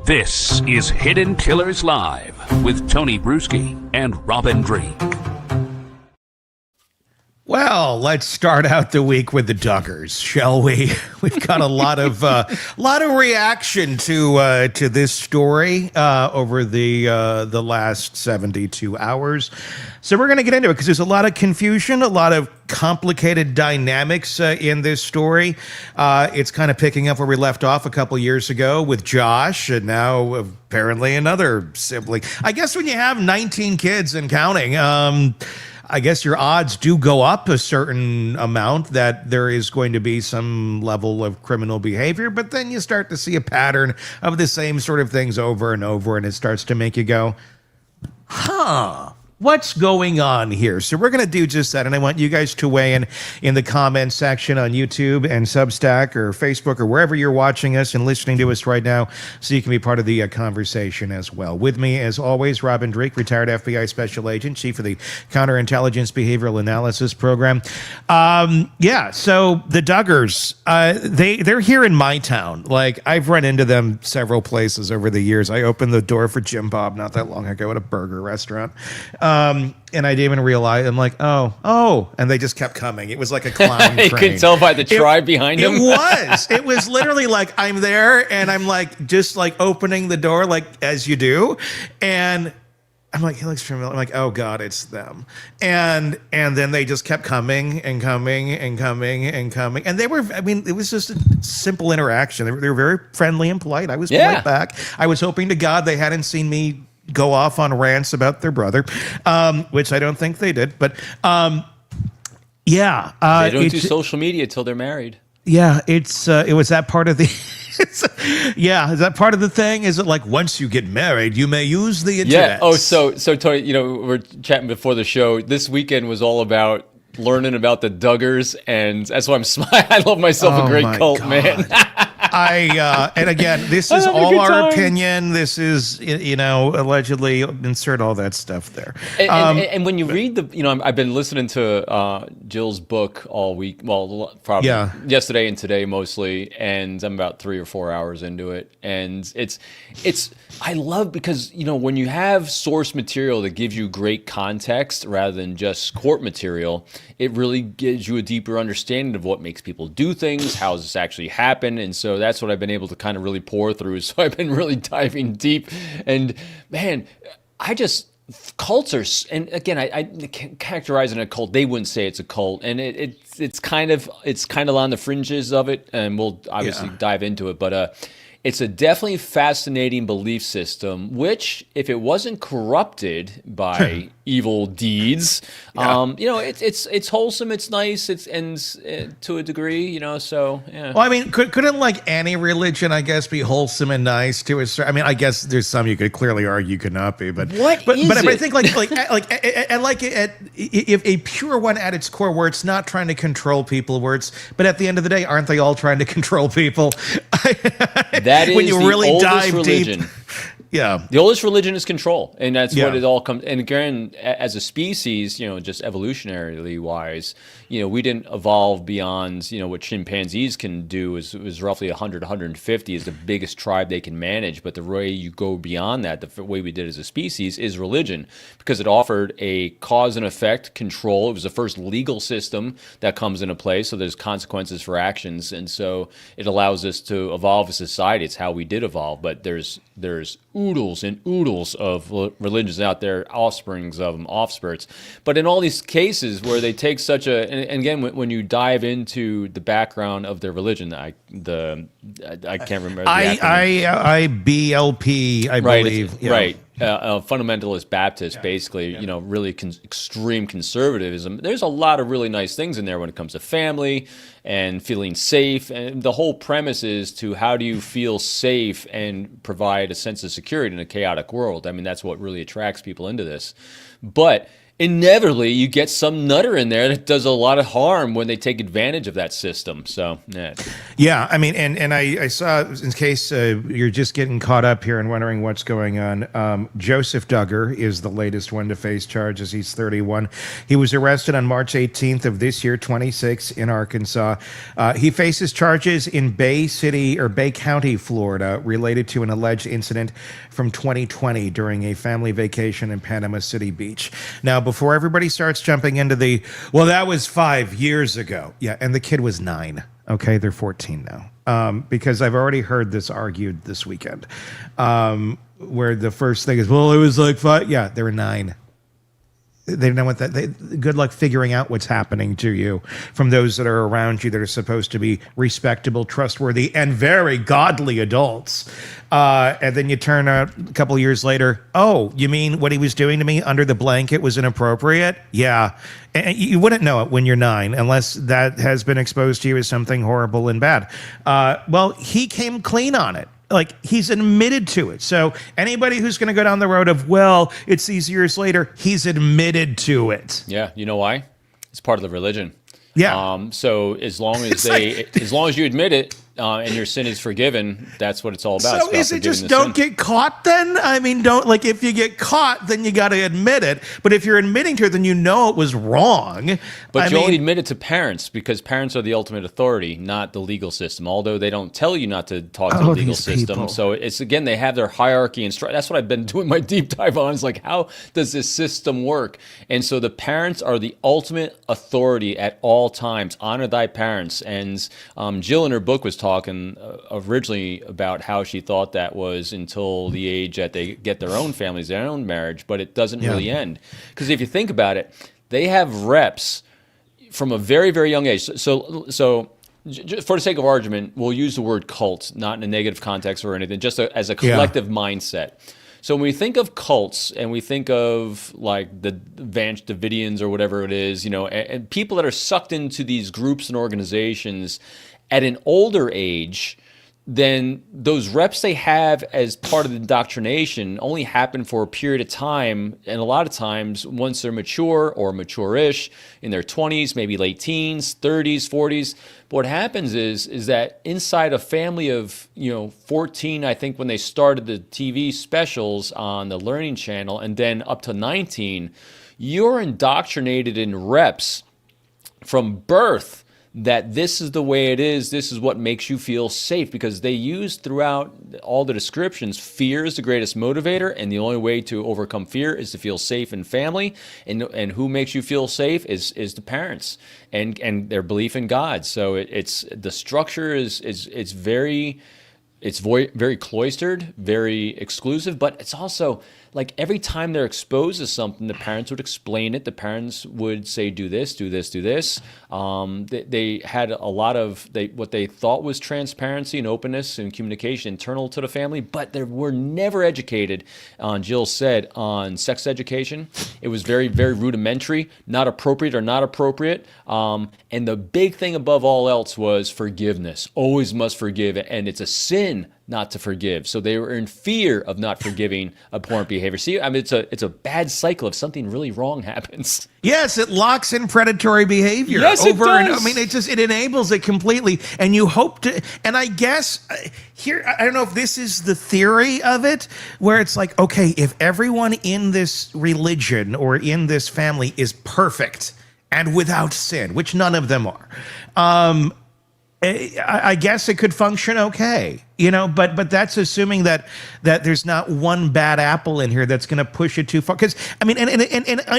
This is Hidden Killers Live with Tony Bruschi and Robin Dreeke. Well, let's start out the week with the Duggars, shall we? We've got a lot of reaction to this story over the last 72 hours. So we're going to get into it because there's a lot of confusion, a lot of complicated dynamics in this story. It's kind of picking up where we left off a couple years ago with Josh, and now apparently another sibling. I guess when you have 19 kids and counting, I guess your odds do go up a certain amount that there is going to be some level of criminal behavior, but then you start to see a pattern of the same sort of things over and over, and it starts to make you go, what's going on here? So we're going to do just that, and I want you guys to weigh in the comments section on YouTube and Substack or Facebook or wherever you're watching us and listening to us right now, so you can be part of the conversation as well. With me, as always, Robin Dreeke, retired FBI Special Agent, Chief of the Counterintelligence Behavioral Analysis Program. So the Duggars, they're here in my town. Like, I've run into them several places over the years. I opened the door for Jim Bob not that long ago at a burger restaurant. And I didn't even realize. I'm like, oh, and they just kept coming. It was like a clown train. You could tell by the tribe behind him. It was literally like I'm there, and I'm like just like opening the door, like as you do, and I'm like, he looks familiar. I'm like, oh God, it's them. And then they just kept coming and coming and coming and coming. And they were, I mean, it was just a simple interaction. They were very friendly and polite. I was polite back. I was hoping to God they hadn't seen me go off on rants about their brother, which I don't think they did. But they don't do social media till they're married. Yeah, it was that part of the. Is that part of the thing? Is it like once you get married, you may use the internet? Yeah. Oh, so Tony, we're chatting before the show. This weekend was all about learning about the Duggars, and that's why I'm smiling. I love myself a great cult, God. Man. And again, this is all our opinion. This is, allegedly insert all that stuff there. And when you read I've been listening to Jill's book all week. Well, probably yesterday and today mostly, and I'm about 3 or 4 hours into it. And I love because when you have source material that gives you great context rather than just court material, it really gives you a deeper understanding of what makes people do things, how does this actually happen, and so that's what I've been able to kind of really pour through. So I've been really diving deep, and man, cults are, and again, I characterize it in a cult. They wouldn't say it's a cult, and it's kind of on the fringes of it, and we'll obviously dive into it, but it's a definitely fascinating belief system, which, if it wasn't corrupted by evil deeds, it's wholesome, it's nice, and to a degree, so yeah. Well, I mean, couldn't like any religion, I guess, be wholesome and nice to a certain? I mean, I guess there's some you could clearly argue could not be, but I think if a pure one at its core, where it's not trying to control people, but at the end of the day, aren't they all trying to control people? That is when you really dive religion. Deep. Yeah. The oldest religion is control, and that's what it all comes. And again, as a species, just evolutionarily wise, we didn't evolve beyond, what chimpanzees can do is roughly 100, 150 is the biggest tribe they can manage. But the way you go beyond that, the way we did as a species, is religion, because it offered a cause and effect control. It was the first legal system that comes into play, so there's consequences for actions, and so it allows us to evolve as a society. It's how we did evolve, but there's oodles and oodles of religions out there, offsprings of them, offspurts. But in all these cases where they take such and again, when you dive into the background of their religion, I can't remember the acronym. IBLP, I believe. Right. Fundamentalist Baptist, basically, really extreme conservatism. There's a lot of really nice things in there when it comes to family and feeling safe. And the whole premise is to how do you feel safe and provide a sense of security in a chaotic world. I mean, that's what really attracts people into this. But inevitably you get some nutter in there that does a lot of harm when they take advantage of that system. So, yeah, I mean, and I saw, in case you're just getting caught up here and wondering what's going on, Joseph Duggar is the latest one to face charges. He's 31. He was arrested on March 18th of this year, 26, in Arkansas. He faces charges in Bay County, Florida, related to an alleged incident from 2020 during a family vacation in Panama City Beach. Now, before everybody starts jumping into well, that was 5 years ago. Yeah, and the kid was 9. Okay, they're 14 now. Because I've already heard this argued this weekend, where the first thing is, well, it was like 5. Yeah, they were 9. They don't know what that. Good luck figuring out what's happening to you from those that are around you that are supposed to be respectable, trustworthy, and very godly adults. And then you turn a couple of years later. Oh, you mean what he was doing to me under the blanket was inappropriate? Yeah. And you wouldn't know it when you're 9 unless that has been exposed to you as something horrible and bad. Well, he came clean on it. Like, he's admitted to it. So anybody who's going to go down the road of, well, it's these years later, he's admitted to it. Yeah, you know why? It's part of the religion. Yeah. So as long as as long as you admit it and your sin is forgiven, that's what it's all about. So is it just don't get caught then? I mean, if you get caught, then you got to admit it. But if you're admitting to it, then you know it was wrong. But you only admit it to parents because parents are the ultimate authority, not the legal system. Although they don't tell you not to talk to the legal system. People. So it's, again, they have their hierarchy and that's what I've been doing my deep dive on. It's like, how does this system work? And so the parents are the ultimate authority at all times. Honor thy parents. And Jill in her book was talking originally about how she thought that was until the age that they get their own families, their own marriage, but it doesn't really end. Because if you think about it, they have reps from a very, very young age. So for the sake of argument, we'll use the word cult, not in a negative context or anything, just as a collective mindset. So when we think of cults and we think of like the Vance Davidians or whatever it is, and people that are sucked into these groups and organizations at an older age, then those reps they have as part of the indoctrination only happen for a period of time. And a lot of times, once they're mature or mature-ish, in their 20s, maybe late teens, 30s, 40s, but what happens is that inside a family of 14, I think when they started the TV specials on the Learning Channel, and then up to 19, you're indoctrinated in reps from birth that this is the way it is, this is what makes you feel safe, because they use throughout all the descriptions, fear is the greatest motivator, and the only way to overcome fear is to feel safe in family, and who makes you feel safe is the parents and their belief in God. So it's the structure is very cloistered, very exclusive, but it's also like every time they're exposed to something, the parents would explain it. The parents would say, do this, do this, do this. They had a lot of what they thought was transparency and openness and communication internal to the family, but they were never educated, Jill said, on sex education. It was very, very rudimentary, not appropriate or not appropriate. And the big thing above all else was forgiveness. Always must forgive, and it's a sin not to forgive. So they were in fear of not forgiving abhorrent behavior. See, I mean, it's a bad cycle if something really wrong happens. Yes, it locks in predatory behavior. Yes, it does. And, I mean, it enables it completely. And you hope to, and I guess here, I don't know if this is the theory of it, where it's like, okay, if everyone in this religion or in this family is perfect and without sin, which none of them are, I guess it could function okay, but that's assuming that there's not one bad apple in here that's going to push it too far. Because, I mean, and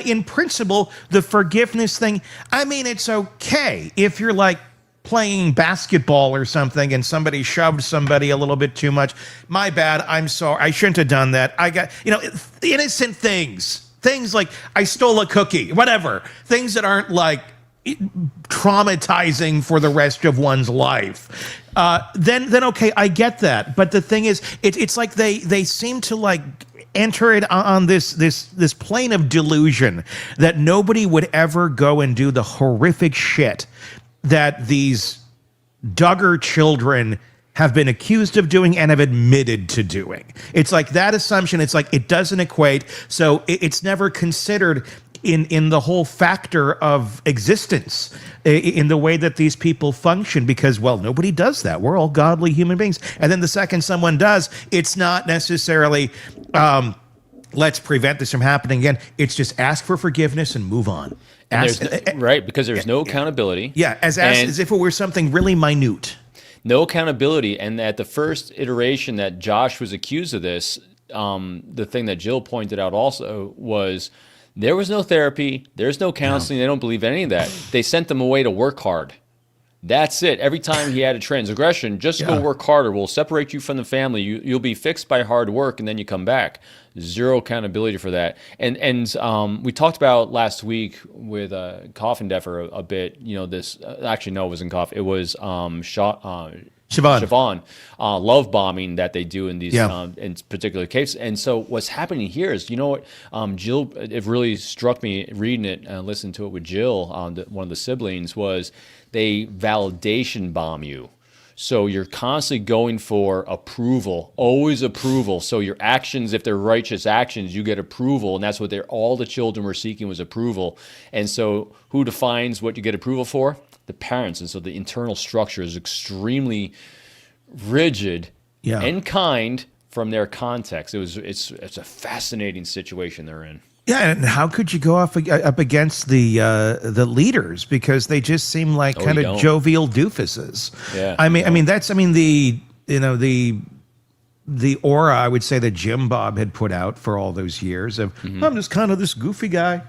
in principle, the forgiveness thing, I mean, it's okay if you're like playing basketball or something and somebody shoved somebody a little bit too much. My bad, I'm sorry, I shouldn't have done that. I got, innocent things like I stole a cookie, whatever. Things that aren't like traumatizing for the rest of one's life, then okay, I get that. But the thing is, it's like they seem to like enter it on this plane of delusion that nobody would ever go and do the horrific shit that these Duggar children have been accused of doing and have admitted to doing. It's like that assumption. It's like it doesn't equate, so it's never considered in the whole factor of existence, in the way that these people function, because, well, nobody does that. We're all godly human beings. And then the second someone does, it's not necessarily, let's prevent this from happening again. It's just ask for forgiveness and move on. Right, because there's no accountability. Yeah, as if it were something really minute. No accountability. And at the first iteration that Josh was accused of this, the thing that Jill pointed out also was there was no therapy, there's no counseling, They don't believe any of that. They sent him away to work hard. That's it. Every time he had a transgression, just go work harder. We'll separate you from the family. You'll be fixed by hard work, and then you come back. Zero accountability for that. And we talked about last week with Cough and Deffer a bit. You know, this actually no, it wasn't Cough. It was Siobhan, love bombing that they do in these in particular cases. And so what's happening here is, you know what, Jill, it really struck me reading it and listening to it with Jill, one of the siblings, was they validation bomb you. So you're constantly going for approval, always approval. So your actions, if they're righteous actions, you get approval. And that's what all the children were seeking, was approval. And so who defines what you get approval for? The parents. And so the internal structure is extremely rigid and kind from their context. It's a fascinating situation they're in. Yeah, and how could you go up against the leaders, because they just seem like kind of jovial doofuses. Yeah, I mean the aura, I would say, that Jim Bob had put out for all those years of, I'm just kind of this goofy guy,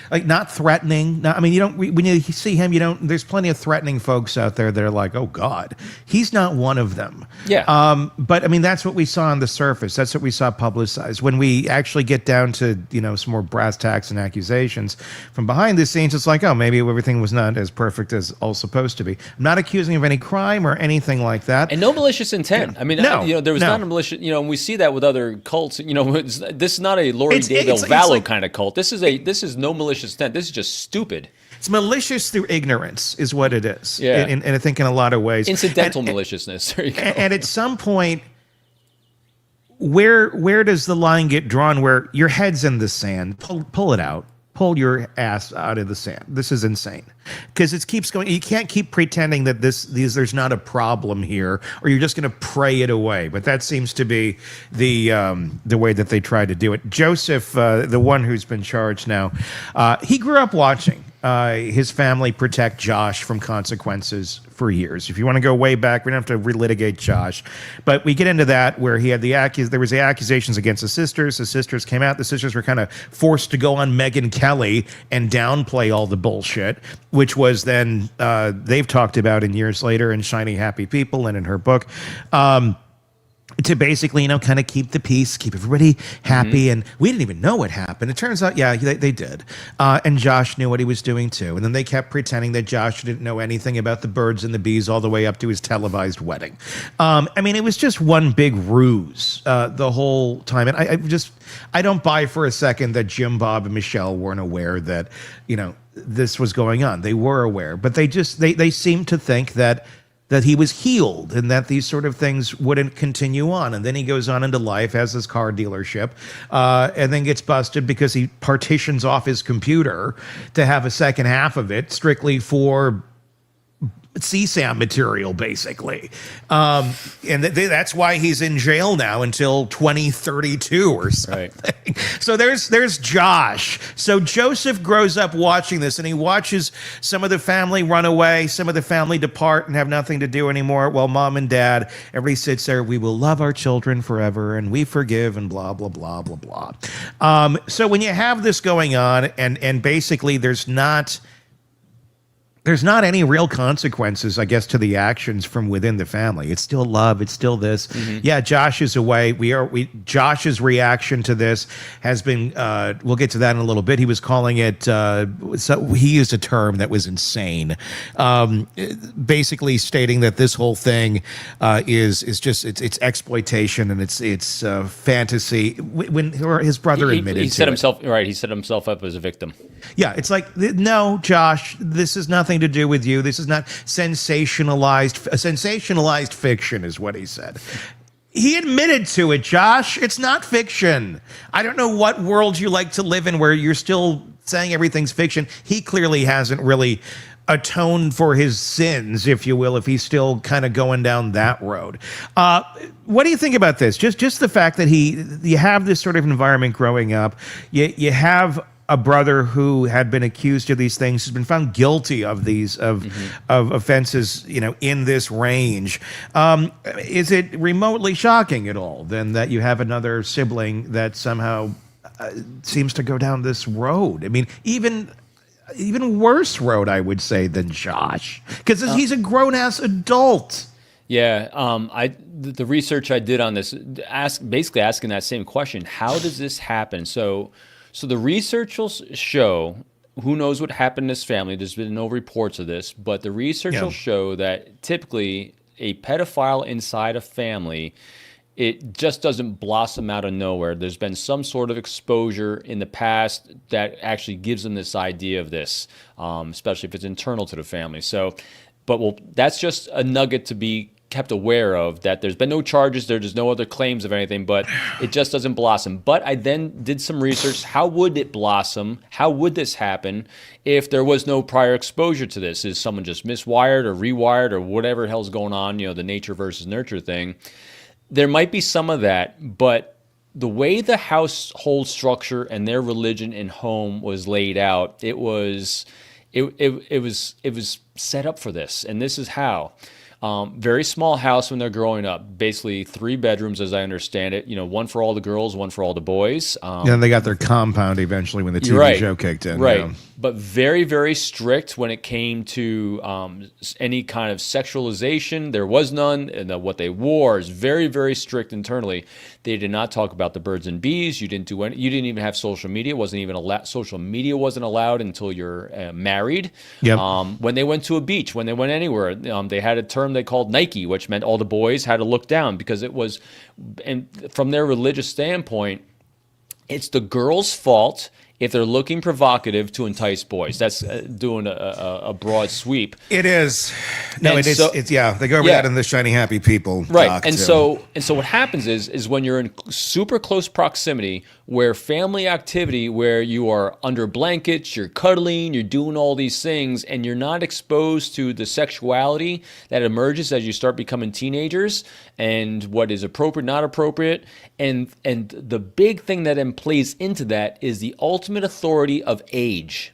like not threatening. Not, I mean, when you see him, there's plenty of threatening folks out there that are like, oh God, he's not one of them. Yeah. But I mean, that's what we saw on the surface. That's what we saw publicized. When we actually get down to, some more brass tacks and accusations from behind the scenes, it's like, oh, maybe everything was not as perfect as all supposed to be. I'm not accusing of any crime or anything like that. And no malicious intent. I mean, there was not a malicious, and we see that with other cults. This is not a Lori Del Vallo kind of cult. This is no malicious intent. This is just stupid. It's malicious through ignorance, is what it is. Yeah. And I think in a lot of ways, incidental maliciousness. There you go. And at some point, where does the line get drawn? Where your head's in the sand, pull it out. Pull your ass out of the sand. This is insane, because it keeps going. You can't keep pretending that there's not a problem here, or you're just going to pray it away. But that seems to be the way that they try to do it. Joseph, the one who's been charged now, he grew up watching his family protect Josh from consequences for years. If you want to go way back, we don't have to relitigate Josh, but we get into that where he had there was the accusations against the sisters. The sisters came out. The sisters were kind of forced to go on Megyn Kelly and downplay all the bullshit, which was then they've talked about in years later in Shiny Happy People and in her book. To basically, kind of keep the peace, keep everybody happy. And we didn't even know what happened. It turns out, they did. And Josh knew what he was doing too. And then they kept pretending that Josh didn't know anything about the birds and the bees all the way up to his televised wedding. I mean, it was just one big ruse the whole time. And I don't buy for a second that Jim Bob and Michelle weren't aware that, this was going on. They were aware, but they seemed to think that he was healed and that these sort of things wouldn't continue on. And then he goes on into life, has this car dealership, and then gets busted because he partitions off his computer to have a second half of it strictly for CSAM material, basically. And that's why he's in jail now until 2032 or something. Right. So there's Josh. So Joseph grows up watching this, and he watches some of the family run away, some of the family depart and have nothing to do anymore, while mom and dad, everybody sits there, we will love our children forever, and we forgive, and blah, blah, blah, blah, blah. So when you have this going on, and basically there's not any real consequences, I guess, to the actions from within the family. It's still love. It's still this. Mm-hmm. Yeah, Josh is away. Josh's reaction to this has been, we'll get to that in a little bit. He was calling it, he used a term that was insane. Basically stating that this whole thing is just, it's exploitation and it's fantasy. When his brother admitted he set himself, right, he set himself up as a victim. Yeah, it's like, no, Josh, this is nothing to do with you. This is not sensationalized fiction, is what he said. He admitted to it, Josh. It's not fiction. I don't know what world you like to live in where you're still saying everything's fiction. He clearly hasn't really atoned for his sins, if you will, if he's still kind of going down that road. What do you think about this? Just the fact that you have this sort of environment growing up. You have a brother who had been accused of these things, has been found guilty of these of offenses, in this range. Is it remotely shocking at all then that you have another sibling that somehow seems to go down this road? I mean, even worse road, I would say, than Josh, because he's a grown-ass adult. Yeah, the research I did on this, basically asking that same question: how does this happen? So the research will show, who knows what happened in this family. There's been no reports of this, but the research will show that typically a pedophile inside a family, it just doesn't blossom out of nowhere. There's been some sort of exposure in the past that actually gives them this idea of this, especially if it's internal to the family. So, that's just a nugget to be kept aware of, that there's been no charges, there's no other claims of anything, but it just doesn't blossom. But I then did some research. How would it blossom? How would this happen if there was no prior exposure to this? Is someone just miswired or rewired or whatever the hell's going on, the nature versus nurture thing? There might be some of that, but the way the household structure and their religion and home was laid out, it was set up for this. And this is how. Very small house when they're growing up, basically 3 bedrooms as I understand it, one for all the girls, one for all the boys. And they got their compound eventually when the TV show kicked in. Right. But very, very strict when it came to any kind of sexualization. There was none. And what they wore is very, very strict internally. They did not talk about the birds and bees. You didn't do any. You didn't even have social media. Social media wasn't allowed until you're married. Yep. When they went to a beach, when they went anywhere, they had a term they called Nike, which meant all the boys had to look down because it was, and from their religious standpoint, it's the girls' fault if they're looking provocative to entice boys. That's doing a broad sweep. It is. No, it is. So, they go over that in the Shiny Happy People. Right. And so what happens is when you're in super close proximity, where family activity, where you are under blankets, you're cuddling, you're doing all these things, and you're not exposed to the sexuality that emerges as you start becoming teenagers and what is appropriate, not appropriate. And the big thing that then plays into that is the ultimate authority of age.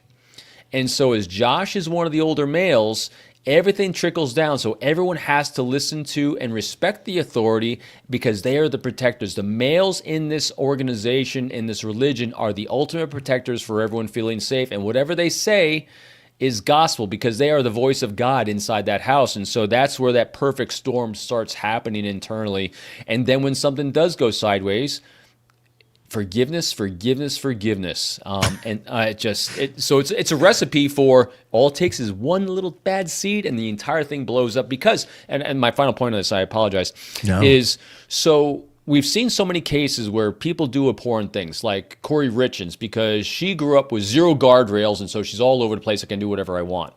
And so as Josh is one of the older males, everything trickles down. So everyone has to listen to and respect the authority because they are the protectors. The males in this organization, in this religion, are the ultimate protectors for everyone feeling safe. And whatever they say is gospel because they are the voice of God inside that house. And so that's where that perfect storm starts happening internally. And then when something does go sideways, forgiveness. So it's a recipe for all it takes is one little bad seed and the entire thing blows up because, and my final point on this, I apologize, is so we've seen so many cases where people do abhorrent things like Corey Richens because she grew up with 0 guardrails and so she's all over the place. I can do whatever I want.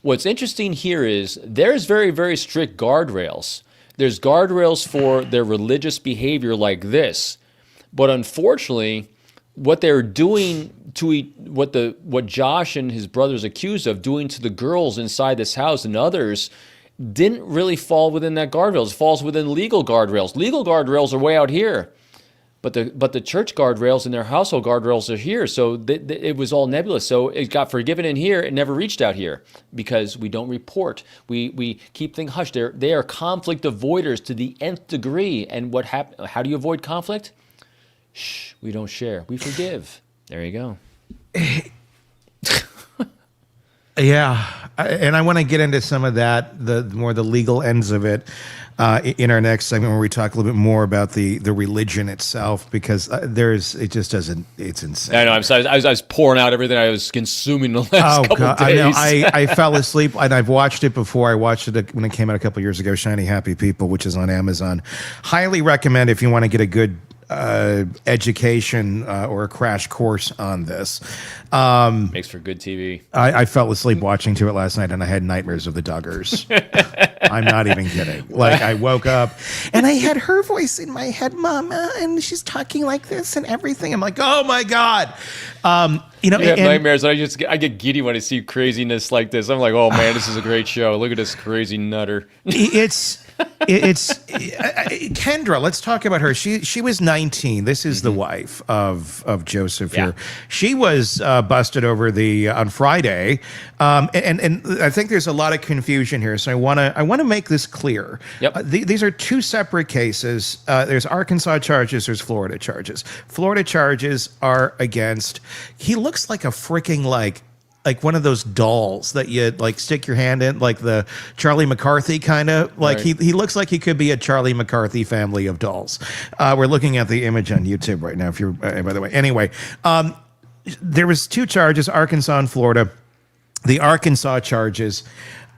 What's interesting here is there's very, very strict guardrails. There's guardrails for their religious behavior like this. But unfortunately, what they're doing to what Josh and his brothers accused of doing to the girls inside this house and others didn't really fall within that guardrails. It falls within legal guardrails. Legal guardrails are way out here, but the church guardrails and their household guardrails are here. So it was all nebulous. So it got forgiven in here. It never reached out here because we don't report. We keep things hushed. They are conflict avoiders to the nth degree. And what happened? How do you avoid conflict? Shh, we don't share. We forgive. There you go. Yeah, and I want to get into some of that, the legal ends of it, in our next segment where we talk a little bit more about the religion itself because it's insane. I know. I was pouring out everything I was consuming the last couple of days. I know. I fell asleep and I've watched it before. I watched it when it came out a couple of years ago. Shiny Happy People, which is on Amazon. Highly recommend if you want to get a good education or a crash course on this. Makes for good TV. I fell asleep watching to it last night, and I had nightmares of the Duggars. I'm not even kidding. Like, I woke up, and I had her voice in my head, Mama, and she's talking like this and everything. I'm like, oh my God. You know, you have nightmares. I get giddy when I see craziness like this. I'm like, oh man, this is a great show. Look at this crazy nutter. It's Kendra. Let's talk about her. She was 19. This is the wife of Joseph here. She was busted over on Friday, and I think there's a lot of confusion here. So I want to make this clear. Yep. These are two separate cases. There's Arkansas charges. There's Florida charges. Florida charges are against. He looks like a freaking like one of those dolls that you like stick your hand in, like the Charlie McCarthy kind of like. Right. He looks like he could be a Charlie McCarthy family of dolls. We're looking at the image on YouTube right now. If you're by the way, anyway, there was two charges, Arkansas and Florida. The Arkansas charges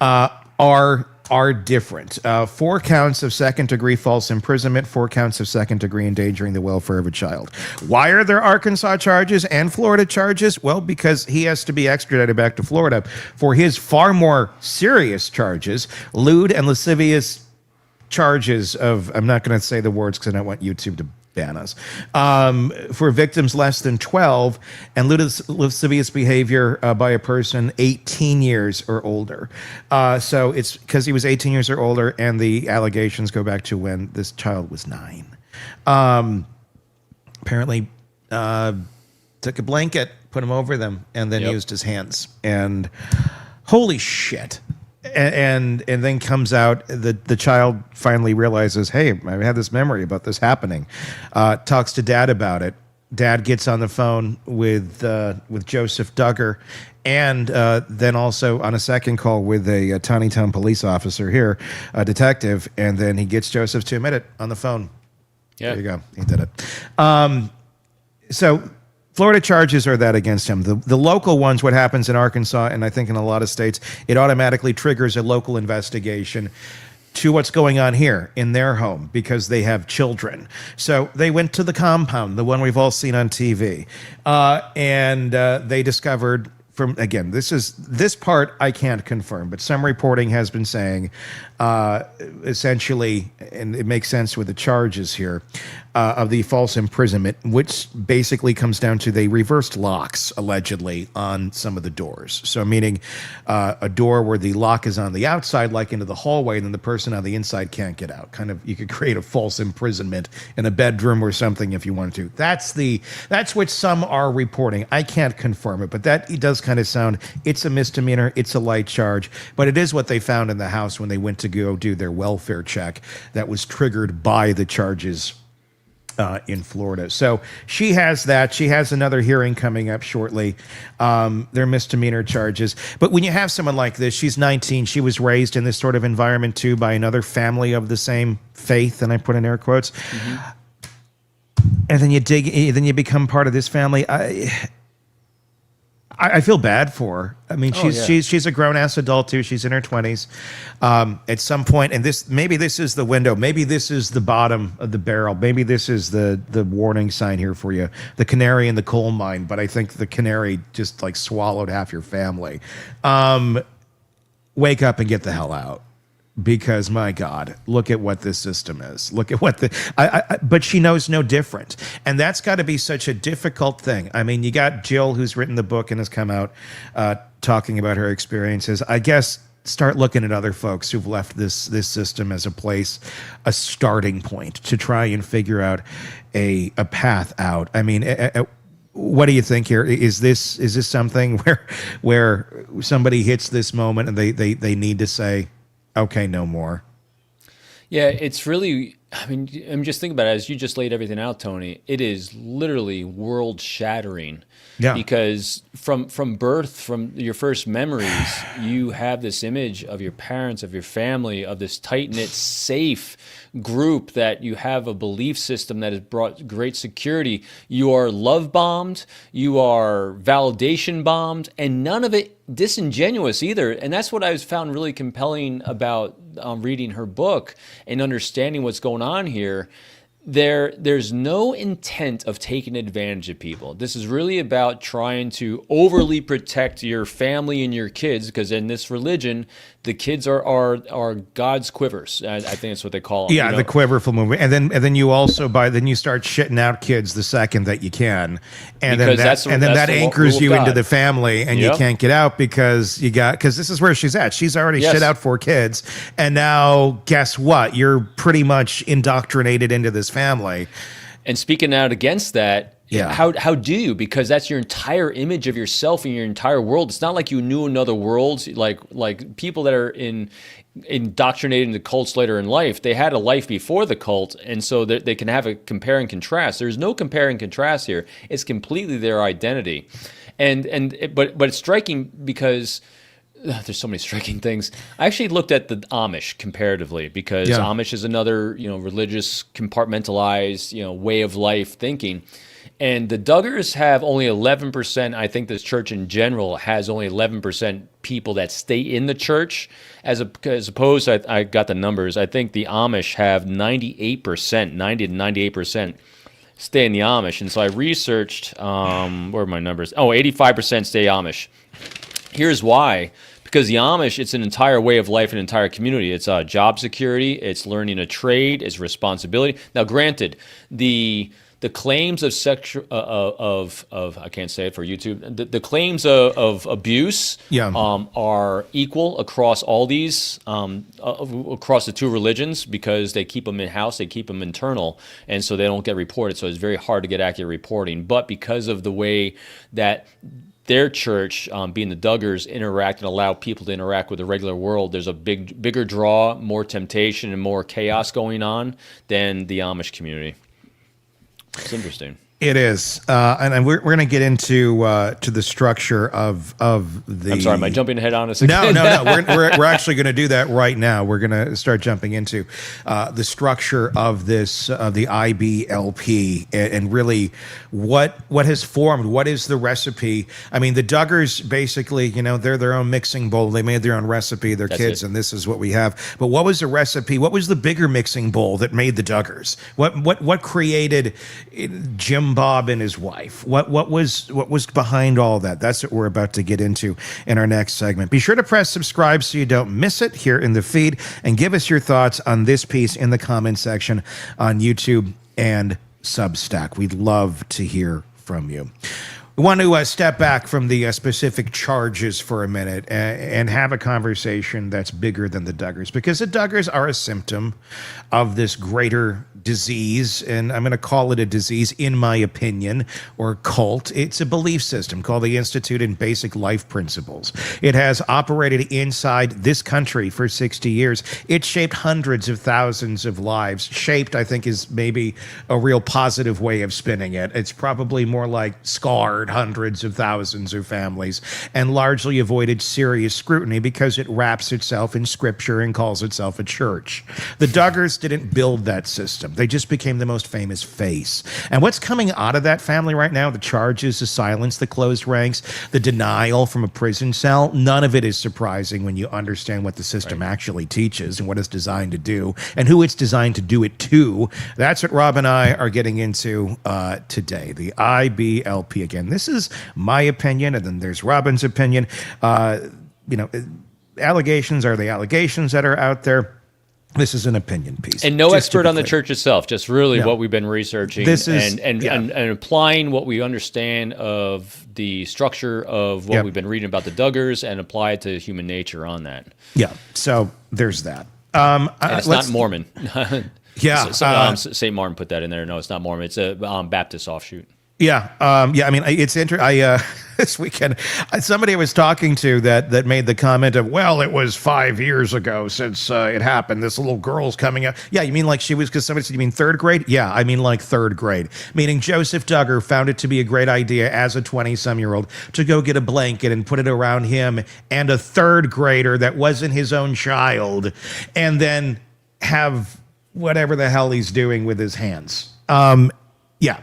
are different. 4 counts of second-degree false imprisonment, 4 counts of second-degree endangering the welfare of a child. Why are there Arkansas charges and Florida charges? Well, because he has to be extradited back to Florida for his far more serious charges, lewd and lascivious charges of, I'm not going to say the words because I don't want YouTube to ban us, for victims less than 12, and lewd lascivious behavior by a person 18 years or older. So it's because he was 18 years or older, and the allegations go back to when this child was 9. Apparently took a blanket, put him over them, and then used his hands. And holy shit. And then comes out, the child finally realizes, hey, I had this memory about this happening. Talks to dad about it. Dad gets on the phone with Joseph Duggar, and then also on a second call with a Tiny Town police officer here, a detective, and then he gets Joseph to admit it on the phone. Yeah. There you go. He did it. So Florida charges are that against him. The local ones, what happens in Arkansas, and I think in a lot of states, it automatically triggers a local investigation to what's going on here in their home because they have children. So they went to the compound, the one we've all seen on TV, and they discovered from, again, this part I can't confirm, but some reporting has been saying essentially, and it makes sense with the charges here, of the false imprisonment, which basically comes down to they reversed locks, allegedly, on some of the doors. So meaning a door where the lock is on the outside, like into the hallway, and then the person on the inside can't get out. Kind of, you could create a false imprisonment in a bedroom or something if you wanted to. That's what some are reporting. I can't confirm it, but that it does kind of sound, it's a misdemeanor, it's a light charge, but it is what they found in the house when they went to go do their welfare check that was triggered by the charges in Florida. So she has that. She has another hearing coming up shortly. They're misdemeanor charges. But when you have someone like this, she's 19. She was raised in this sort of environment too by another family of the same faith, and I put in air quotes. Mm-hmm. And then then you become part of this family. I feel bad for her. I mean, she's a grown-ass adult too. She's in her 20s. At some point, and maybe this is the window. Maybe this is the bottom of the barrel. Maybe this is the warning sign here for you. The canary in the coal mine. But I think the canary just like swallowed half your family. Wake up and get the hell out. Because, my God, look at what this system is. Look at what but she knows no different. And that's got to be such a difficult thing. I mean, you got Jill, who's written the book and has come out talking about her experiences. I guess start looking at other folks who've left this system as a starting point to try and figure out a path out. I mean, what do you think here? Is this something where somebody hits this moment and they need to say, okay, no more? Yeah, it's really, I mean, I'm just thinking about it as you just laid everything out, Tony. It is literally world shattering. Yeah. Because from birth, from your first memories, you have this image of your parents, of your family, of this tight-knit, safe group that you have a belief system that has brought great security. You are love bombed, you are validation bombed, and none of it disingenuous either. And that's what I found really compelling about reading her book and understanding what's going on here. there's no intent of taking advantage of people. This is really about trying to overly protect your family and your kids, because in this religion, the kids are God's quivers. I think that's what they call them. Yeah, the quiverful movement, and then you also you start shitting out kids the second that you can, and because then that anchors you into the family, and you can't get out because this is where she's at. She's already shit out 4 kids, and now guess what? You're pretty much indoctrinated into this family. And speaking out against that. Yeah. How do you? Because that's your entire image of yourself and your entire world. It's not like you knew another world. Like people that are indoctrinated into cults later in life, they had a life before the cult, and so they can have a compare and contrast. There's no compare and contrast here. It's completely their identity, but it's striking because. There's so many striking things. I actually looked at the Amish comparatively, because Amish is another religious compartmentalized way of life thinking. And the Duggars have only 11%. I think this church in general has only 11% people that stay in the church, as opposed, I got the numbers. I think the Amish have 98%, 90 to 98% stay in the Amish. And so I researched, where are my numbers? 85% stay Amish. Here's why. Because the Amish, it's an entire way of life, an entire community. It's job security, it's learning a trade, it's responsibility. Now, granted, the claims of sexual I can't say it for YouTube. The claims of abuse are equal across all these across the 2 religions, because they keep them in house, they keep them internal, and so they don't get reported. So it's very hard to get accurate reporting. But because of the way that their church, being the Duggars, interact and allow people to interact with the regular world, there's a bigger draw, more temptation, and more chaos going on than the Amish community. It's interesting. It is, and we're going to get into to the structure of the. I'm sorry, am I jumping ahead on us again? No. We're actually going to do that right now. We're going to start jumping into the structure of this of the IBLP and really what has formed. What is the recipe? I mean, the Duggars basically, they're their own mixing bowl. They made their own recipe. They're kids, and this is what we have. But what was the recipe? What was the bigger mixing bowl that made the Duggars? What created Jim Bob and his wife? What was behind all that? That's what we're about to get into in our next segment. Be sure to press subscribe so you don't miss it here in the feed, and give us your thoughts on this piece in the comment section on YouTube and Substack. We'd love to hear from you. We want to step back from the specific charges for a minute and have a conversation that's bigger than the Duggars, because the Duggars are a symptom of this greater disease, and I'm going to call it a disease, in my opinion, or cult. It's a belief system called the Institute in Basic Life Principles. It has operated inside this country for 60 years. It shaped hundreds of thousands of lives. Shaped, I think, is maybe a real positive way of spinning it. It's probably more like scarred hundreds of thousands of families, and largely avoided serious scrutiny because it wraps itself in scripture and calls itself a church. The Duggars didn't build that system. They just became the most famous face. And what's coming out of that family right now, the charges, the silence, the closed ranks, the denial from a prison cell, none of it is surprising when you understand what the system actually teaches and what it's designed to do and who it's designed to do it to. That's what Rob and I are getting into today, the IBLP. Again, this is my opinion, and then there's Robin's opinion. Allegations are the allegations that are out there. This is an opinion piece. And no expert on the church itself, just really what we've been researching and applying what we understand of the structure of what we've been reading about the Duggars and apply it to human nature on that. Yeah, so there's that. And it's not Mormon. St. Martin put that in there. No, it's not Mormon. It's a Baptist offshoot. Yeah. I mean, it's interesting. This weekend, somebody I was talking to that made the comment of, well, it was 5 years ago since it happened. This little girl's coming up. Yeah, you mean like she was, because somebody said, you mean third grade? Yeah, I mean like third grade. Meaning Joseph Duggar found it to be a great idea as a 20-some-year-old to go get a blanket and put it around him and a third grader that wasn't his own child, and then have whatever the hell he's doing with his hands. Yeah.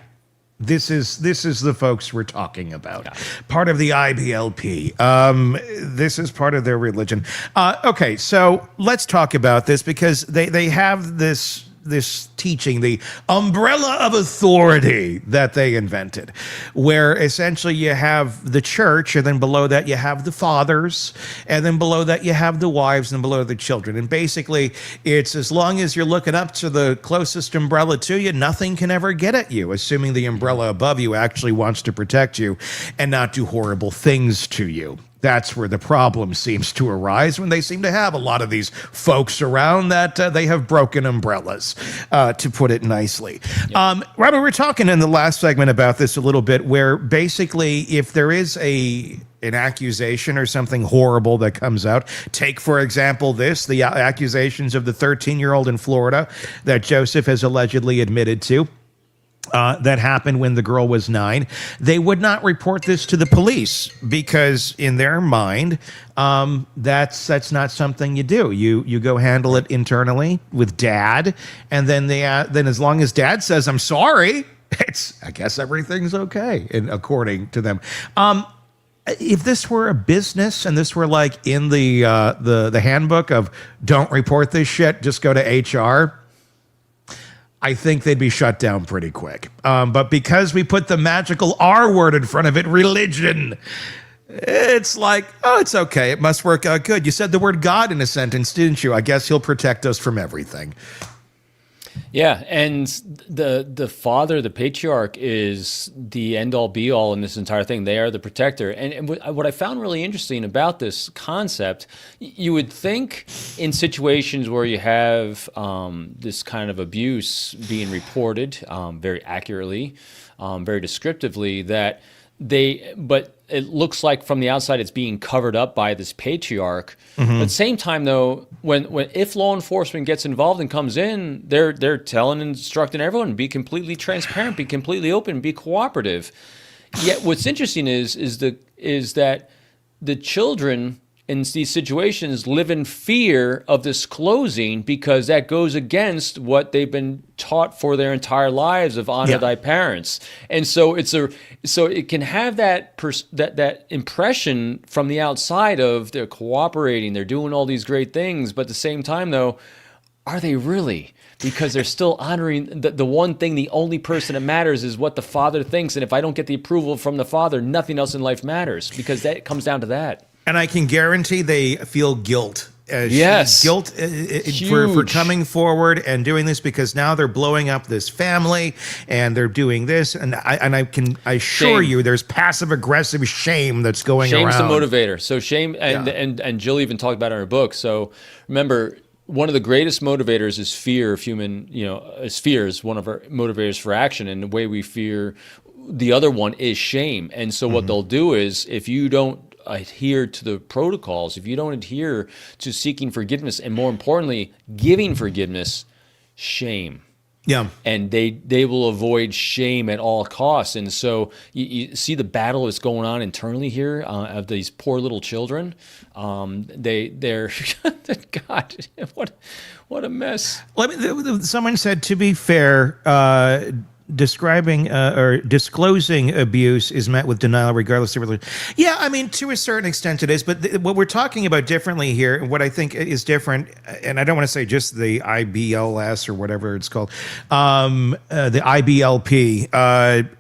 This is the folks we're talking about. Yeah. Part of the IBLP. This is part of their religion. Okay, so let's talk about this, because they have this this teaching, the umbrella of authority that they invented, where essentially you have the church, and then below that you have the fathers, and then below that you have the wives, and below the children. And basically, it's as long as you're looking up to the closest umbrella to you, nothing can ever get at you, assuming the umbrella above you actually wants to protect you and not do horrible things to you. That's where the problem seems to arise, when they seem to have a lot of these folks around that they have broken umbrellas, to put it nicely. Yep. Robin, we're talking in the last segment about this a little bit, where basically if there is an accusation or something horrible that comes out, take, for example, the accusations of the 13-year-old in Florida that Joseph has allegedly admitted to, that happened when the girl was 9, they would not report this to the police, because in their mind, that's not something you do. You go handle it internally with dad, and then then as long as dad says, I'm sorry, I guess everything's okay, and according to them. If this were a business and this were like in the handbook of don't report this shit, just go to HR, I think they'd be shut down pretty quick. But because we put the magical R word in front of it, religion, it's like, oh, it's okay. It must work out good. You said the word God in a sentence, didn't you? I guess he'll protect us from everything. Yeah, and the father, the patriarch, is the end-all, be-all in this entire thing. They are the protector. And what I found really interesting about this concept, you would think in situations where you have this kind of abuse being reported very accurately, very descriptively, that but it looks like from the outside it's being covered up by this patriarch. Mm-hmm. But at the same time, though, if law enforcement gets involved and comes in, they're telling and instructing everyone, be completely transparent, be completely open, be cooperative. Yet what's interesting is that the children in these situations live in fear of disclosing, because that goes against what they've been taught for their entire lives of honor thy parents. And so it can have that impression from the outside of they're cooperating, they're doing all these great things, but at the same time, though, are they really? Because they're still honoring the one thing, the only person that matters is what the father thinks. And if I don't get the approval from the father, nothing else in life matters, because that comes down to that. And I can guarantee they feel guilt. Yes. Guilt for coming forward and doing this, because now they're blowing up this family and they're doing this. And I can assure you there's passive aggressive shame that's going around. Shame's the motivator. So shame, and Jill even talked about it in her book. So remember, one of the greatest motivators is fear of human, fear is one of our motivators for action. And the way we fear, the other one is shame. And so what they'll do is, if you don't adhere to the protocols, if you don't adhere to seeking forgiveness, and more importantly, giving forgiveness, shame. Yeah. And they will avoid shame at all costs. And so you see the battle that's going on internally here of these poor little children. They're God, what a mess. Someone said, to be fair, describing or disclosing abuse is met with denial regardless of religion. Yeah, I mean, to a certain extent it is, but what we're talking about differently here, and what I think is different, and I don't want to say just the IBLS or whatever it's called, the IBLP,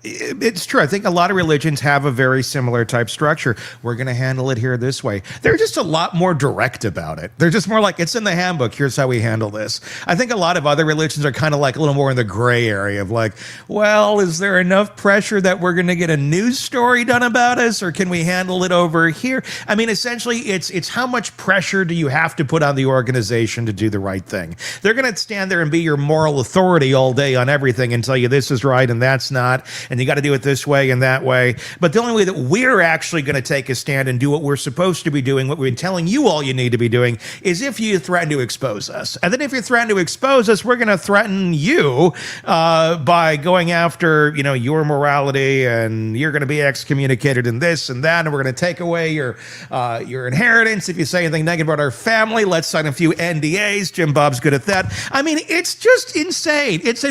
it's true. I think a lot of religions have a very similar type structure. We're going to handle it here this way. They're just a lot more direct about it. They're just more like, it's in the handbook, here's how we handle this. I think a lot of other religions are kind of like a little more in the gray area of like, well, is there enough pressure that we're going to get a news story done about us, or can we handle it over here? I mean, essentially, it's how much pressure do you have to put on the organization to do the right thing? They're going to stand there and be your moral authority all day on everything and tell you this is right and that's not, and you got to do it this way and that way. But the only way that we're actually going to take a stand and do what we're supposed to be doing, what we've been telling you all you need to be doing, is if you threaten to expose us. And then if you threaten to expose us, we're going to threaten you by going after, your morality, and you're going to be excommunicated in this and that, and we're going to take away your inheritance if you say anything negative about our family. Let's sign a few NDAs. Jim Bob's good at that. I mean, it's just insane. It's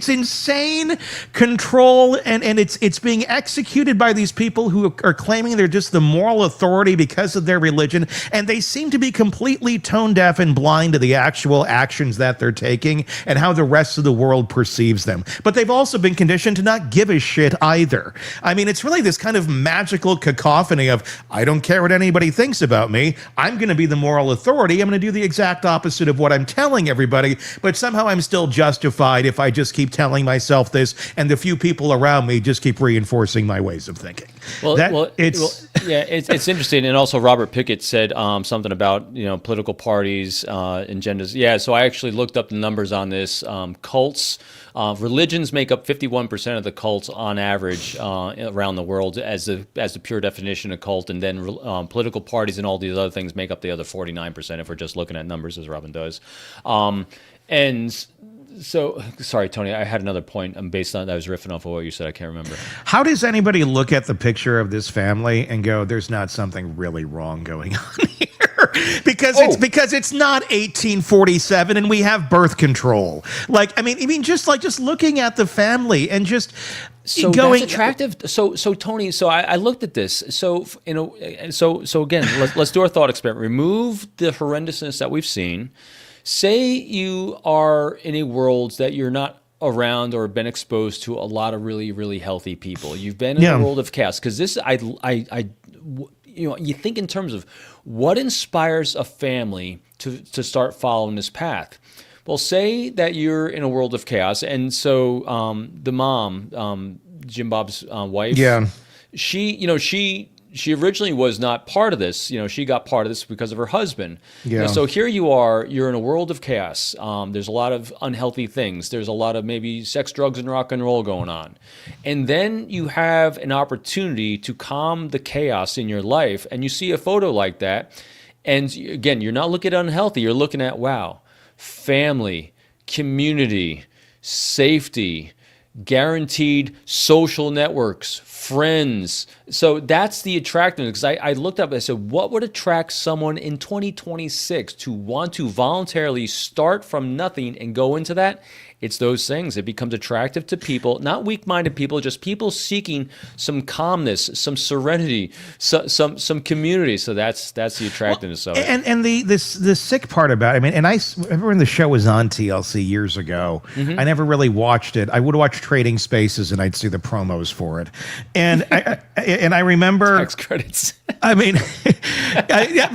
insane control, and it's being executed by these people who are claiming they're just the moral authority because of their religion, and they seem to be completely tone deaf and blind to the actual actions that they're taking and how the rest of the world perceives them. But they've also been conditioned to not give a shit either. I mean, it's really this kind of magical cacophony of, I don't care what anybody thinks about me. I'm going to be the moral authority. I'm going to do the exact opposite of what I'm telling everybody, but somehow I'm still justified if I just keep telling myself this, and the few people around me just keep reinforcing my ways of thinking. It's interesting. And also Robert Pickett said something about, political parties, agendas. Yeah, so I actually looked up the numbers on this. Cults, religions make up 51% of the cults on average around the world as the pure definition of cult, and then political parties and all these other things make up the other 49% if we're just looking at numbers, as Robin does. And so, sorry, Tony, I had another point based on that. I was riffing off of what you said. I can't remember. How does anybody look at the picture of this family and go, there's not something really wrong going on here? Because it's not 1847 and we have birth control. Just looking at the family and just going. That's attractive. So Tony, I looked at this. So again, let's do our thought experiment. Remove the horrendousness that we've seen. Say you are in a world that you're not around or been exposed to a lot of really, really healthy people. You've been in a world of chaos. Because this, you think in terms of what inspires a family to start following this path. Well, say that you're in a world of chaos, and so the mom, Jim Bob's wife, she originally was not part of this. She got part of this because of her husband. Yeah. So here you are, you're in a world of chaos. There's a lot of unhealthy things. There's a lot of maybe sex, drugs, and rock and roll going on. And then you have an opportunity to calm the chaos in your life, and you see a photo like that. And again, you're not looking at unhealthy. You're looking at, wow, family, community, safety, guaranteed social networks, friends. So that's the attractiveness. Because I looked up, I said, what would attract someone in 2026 to want to voluntarily start from nothing and go into that? It's those things. It becomes attractive to people, not weak-minded people, just people seeking some calmness, some serenity, some community. So that's the attractiveness of it. And the sick part about it, I remember when the show was on TLC years ago. Mm-hmm. I never really watched it. I would watch Trading Spaces and I'd see the promos for it. And I remember tax credits.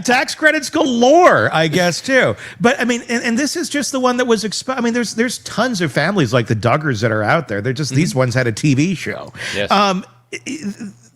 Tax credits galore, I guess, too. But and this is just the one that was there's tons of families like the Duggars that are out there. They're just these ones had a TV show. Yes.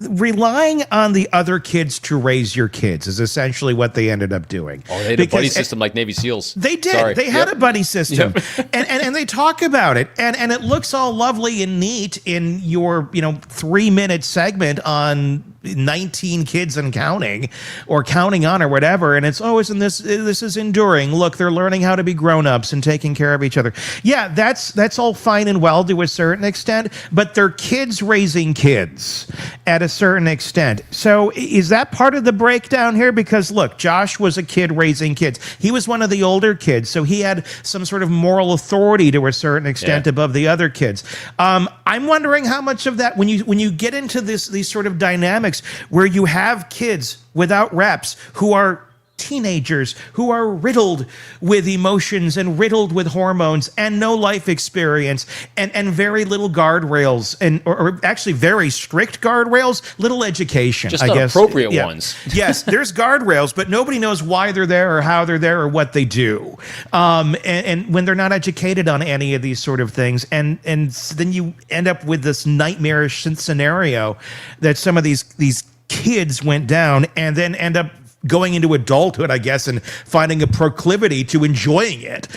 Relying on the other kids to raise your kids is essentially what they ended up doing. Oh, they had a buddy system like Navy SEALs. They did. Sorry. They had a buddy system. Yep. and they talk about it. And it looks all lovely and neat in your 3-minute segment on 19 kids and counting, or counting on, or whatever. And it's always this is enduring. Look, they're learning how to be grown-ups and taking care of each other. Yeah, that's all fine and well to a certain extent, but they're kids raising kids at a certain extent. So is that part of the breakdown here? Because look, Josh was a kid raising kids. He was one of the older kids, so he had some sort of moral authority to a certain extent above the other kids. I'm wondering how much of that, when you get into these sort of dynamics where you have kids without reps who are teenagers, who are riddled with emotions and riddled with hormones and no life experience and very little guardrails, or actually very strict guardrails, little education, just I guess. Appropriate ones. Yes, there's guardrails, but nobody knows why they're there or how they're there or what they do. And when they're not educated on any of these sort of things, and then you end up with this nightmarish scenario that some of these kids went down and then end up going into adulthood, I guess, and finding a proclivity to enjoying it.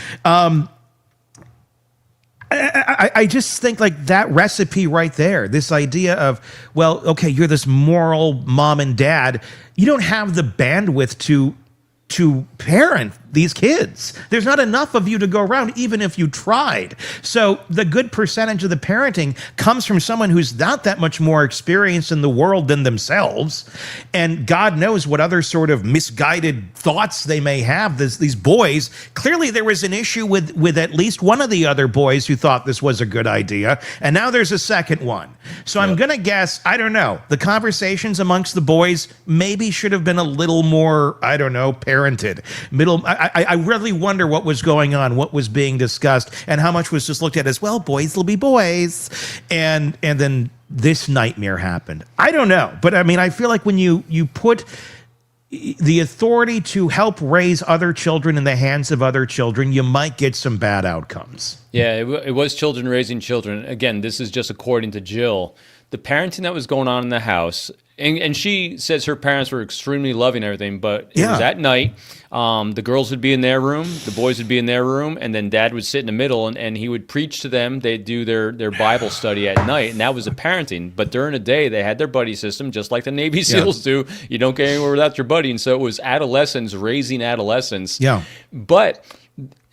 I just think like that recipe right there, this idea of, well, okay, you're this moral mom and dad. You don't have the bandwidth to to parent these kids. There's not enough of you to go around, even if you tried. So the good percentage of the parenting comes from someone who's not that much more experienced in the world than themselves. And God knows what other sort of misguided thoughts they may have. These boys, clearly there was an issue with at least one of the other boys who thought this was a good idea. And now there's a second one. So I'm going to guess, I don't know, the conversations amongst the boys maybe should have been a little more, I don't know, parented. I really wonder what was going on, what was being discussed, and how much was just looked at as, well, boys will be boys. And then this nightmare happened. I don't know. But I mean, I feel like when you put the authority to help raise other children in the hands of other children, you might get some bad outcomes. Yeah, it was children raising children. Again, this is just according to Jill. The parenting that was going on in the house, and she says her parents were extremely loving and everything, but it was at night. The girls would be in their room, the boys would be in their room, and then Dad would sit in the middle, and he would preach to them. They'd do their Bible study at night, and that was the parenting. But during the day, they had their buddy system, just like the Navy SEALs do. You don't get anywhere without your buddy. And so it was adolescents raising adolescents. Yeah. But,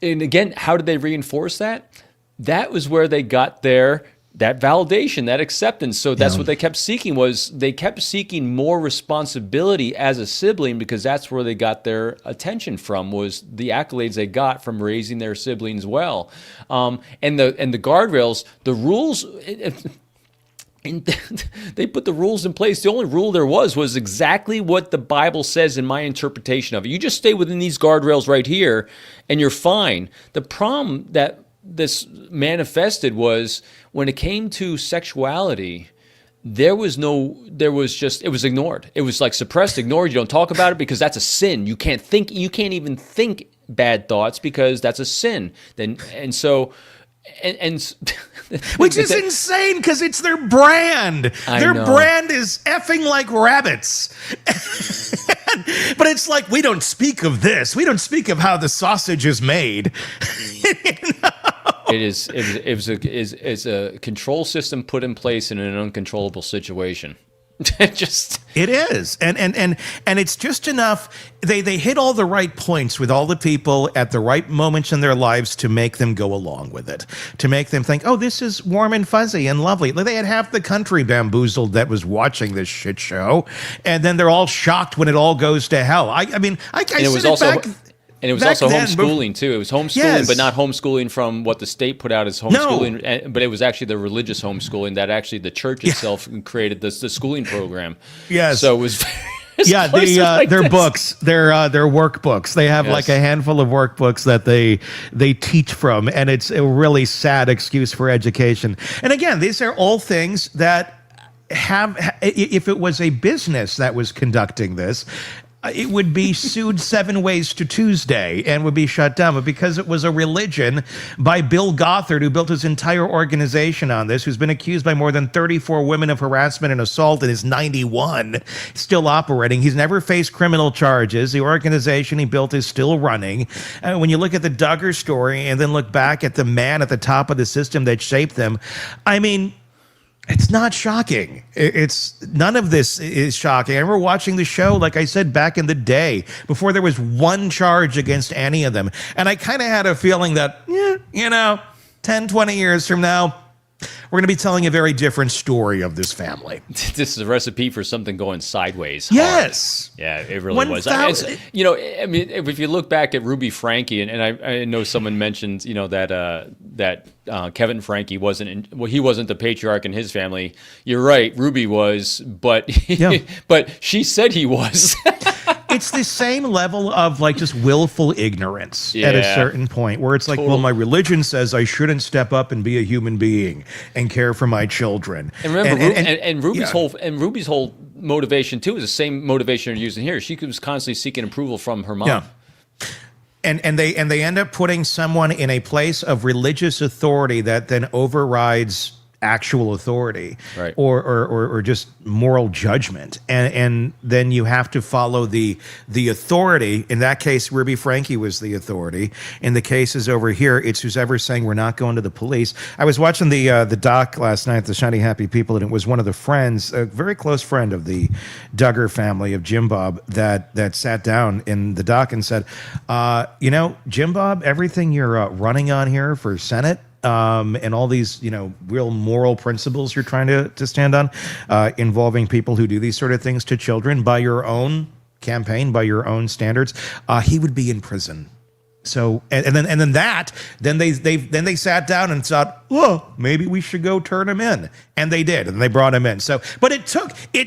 and again, how did they reinforce that? That was where they got that validation, that acceptance. So that's what they kept seeking, was they kept seeking more responsibility as a sibling, because that's where they got their attention from, was the accolades they got from raising their siblings well. And the guardrails, the rules, and they put the rules in place. The only rule there was exactly what the Bible says in my interpretation of it. You just stay within these guardrails right here and you're fine. The problem that this manifested was when it came to sexuality, it was ignored. It was like suppressed, ignored. You don't talk about it because that's a sin. You can't even think bad thoughts because that's a sin. Which is insane, because it's their brand. Their brand is effing like rabbits. But it's like, we don't speak of this. We don't speak of how the sausage is made. It's a control system put in place in an uncontrollable situation. It is, and it's just enough. They hit all the right points with all the people at the right moments in their lives to make them go along with it, to make them think, oh, this is warm and fuzzy and lovely. They had half the country bamboozled that was watching this shit show, and then they're all shocked when it all goes to hell. And it was also homeschooling, too. It was homeschooling, but not homeschooling from what the state put out as homeschooling, but it was actually the religious homeschooling that actually the church itself created the schooling program. Yes. So it was their books, their workbooks. They have like a handful of workbooks that they teach from, and it's a really sad excuse for education. And again, these are all things that if it was a business that was conducting this, it would be sued 7 ways to Tuesday and would be shut down. But because it was a religion by Bill Gothard, who built his entire organization on this, who's been accused by more than 34 women of harassment and assault and is 91, still operating. He's never faced criminal charges. The organization he built is still running. When you look at the Duggar story and then look back at the man at the top of the system that shaped them, I mean, it's not shocking. None of this is shocking. I remember watching the show, like I said, back in the day, before there was one charge against any of them. And I kind of had a feeling that, 10, 20 years from now, we're going to be telling a very different story of this family. This is a recipe for something going sideways. Yes. Hard. Yeah, it really was. I mean, if you look back at Ruby Franke, and I know someone mentioned, that Kevin Franke wasn't the patriarch in his family. You're right, Ruby was, but she said he was. It's the same level of like just willful ignorance at a certain point, where it's like, well, my religion says I shouldn't step up and be a human being and care for my children. And remember, Ruby's whole motivation too is the same motivation you're using here. She was constantly seeking approval from her mom. Yeah. And they end up putting someone in a place of religious authority that then overrides actual authority, right, or just moral judgment, and then you have to follow the authority. In that case, Ruby Franke was the authority. In the cases over here, it's who's ever saying we're not going to the police. I was watching the doc last night, The Shiny Happy People, and it was one of the friends, a very close friend of the Duggar family of Jim Bob, that sat down in the doc and said, Jim Bob, everything you're running on here for Senate, and all these, real moral principles you're trying to stand on, involving people who do these sort of things to children by your own campaign, by your own standards, he would be in prison. So then they sat down and thought, well, maybe we should go turn him in, and they did, and they brought him in. So, but it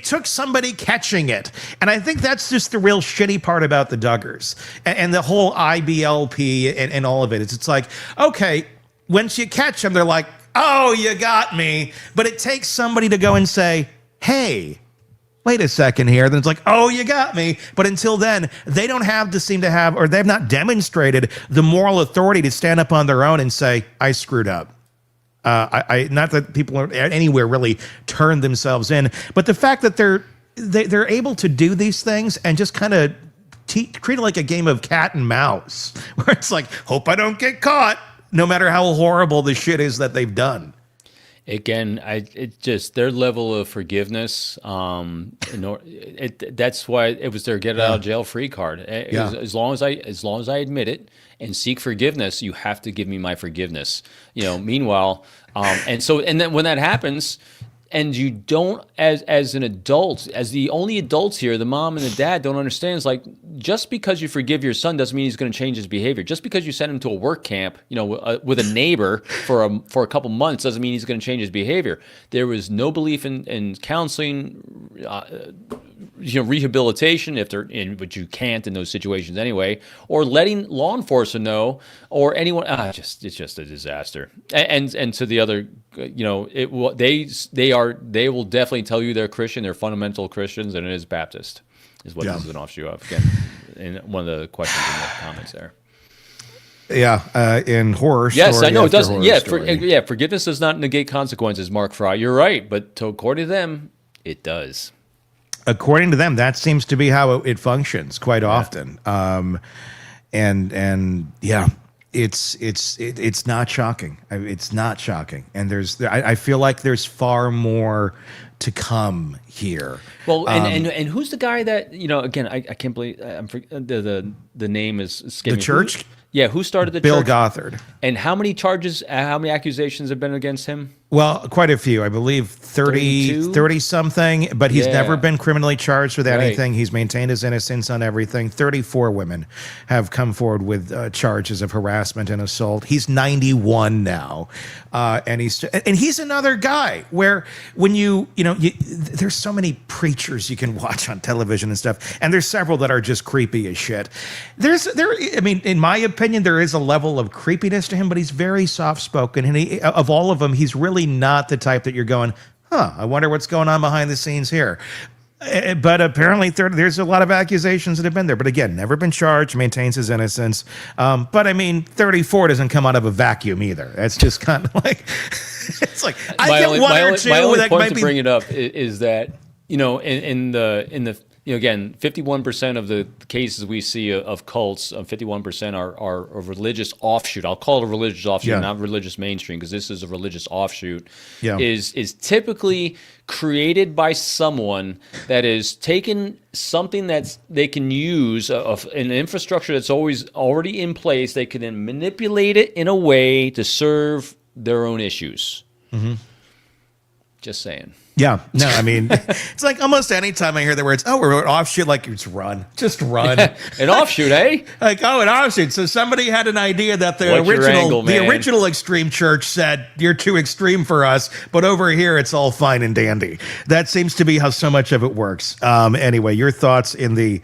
took somebody catching it, and I think that's just the real shitty part about the Duggars and the whole IBLP and all of it. It's like, okay, once you catch them, they're like, oh, you got me, but it takes somebody to go and say, hey, wait a second here. Then it's like, oh, you got me. But until then, they don't seem to have, or they've not demonstrated the moral authority to stand up on their own and say, I screwed up. Not that people are anywhere really turn themselves in, but the fact that they're able to do these things and just kind of treat it like a game of cat and mouse, where it's like, hope I don't get caught, no matter how horrible the shit is that they've done. Again, it just their level of forgiveness. That's why it was their get out of jail free card. As long as I admit it and seek forgiveness, you have to give me my forgiveness. Meanwhile, and then when that happens, and you don't, as an adult, as the only adults here, the mom and the dad don't understand. It's like, just because you forgive your son doesn't mean he's going to change his behavior. Just because you send him to a work camp, with a neighbor for a couple months doesn't mean he's going to change his behavior. There was no belief in counseling, rehabilitation, but you can't in those situations anyway, or letting law enforcement know, or anyone. It's just a disaster. And to the other, they will definitely tell you they're Christian, they're fundamental Christians, and it is Baptist, is what this is an offshoot of. Again, in one of the questions in the comments there. Yeah, in horror. Yes, I know it doesn't. Yeah, forgiveness does not negate consequences, Mark Fry. You're right, but according to them, it does. According to them, that seems to be how it functions quite often. And it's not shocking. It's not shocking. And I feel like there's far more to come here. Well, and who's the guy that, again, I can't believe the name is escaping. The church? Who started the Bill church? Gothard. And how many accusations have been against him? Well, quite a few. I believe 30 something, but he's never been criminally charged with anything. Right. He's maintained his innocence on everything. 34 women have come forward with charges of harassment and assault. He's 91 now. And he's another guy where when there's so many preachers you can watch on television and stuff, and there's several that are just creepy as shit. In my opinion, there is a level of creepiness to him, but he's very soft-spoken, and of all of them, he's really not the type that you're going, I wonder what's going on behind the scenes here. But apparently there's a lot of accusations that have been there. But again, never been charged, maintains his innocence. But 34 doesn't come out of a vacuum either. That's just kind of like, it's like, I get one or two. My only point to bring it up is that, in the again, 51% of the cases we see of cults, 51% are a religious offshoot. I'll call it a religious offshoot, not religious mainstream, because this is a religious offshoot. Is typically created by someone that is taken something that they can use of an infrastructure that's already in place. They can then manipulate it in a way to serve their own issues. Mm-hmm. Just saying. Yeah, no, it's like almost any time I hear the words, we're offshoot, like, just run. An offshoot, eh? Like, an offshoot. So somebody had an idea that the original extreme church said, you're too extreme for us, but over here it's all fine and dandy. That seems to be how so much of it works. Anyway, your thoughts in the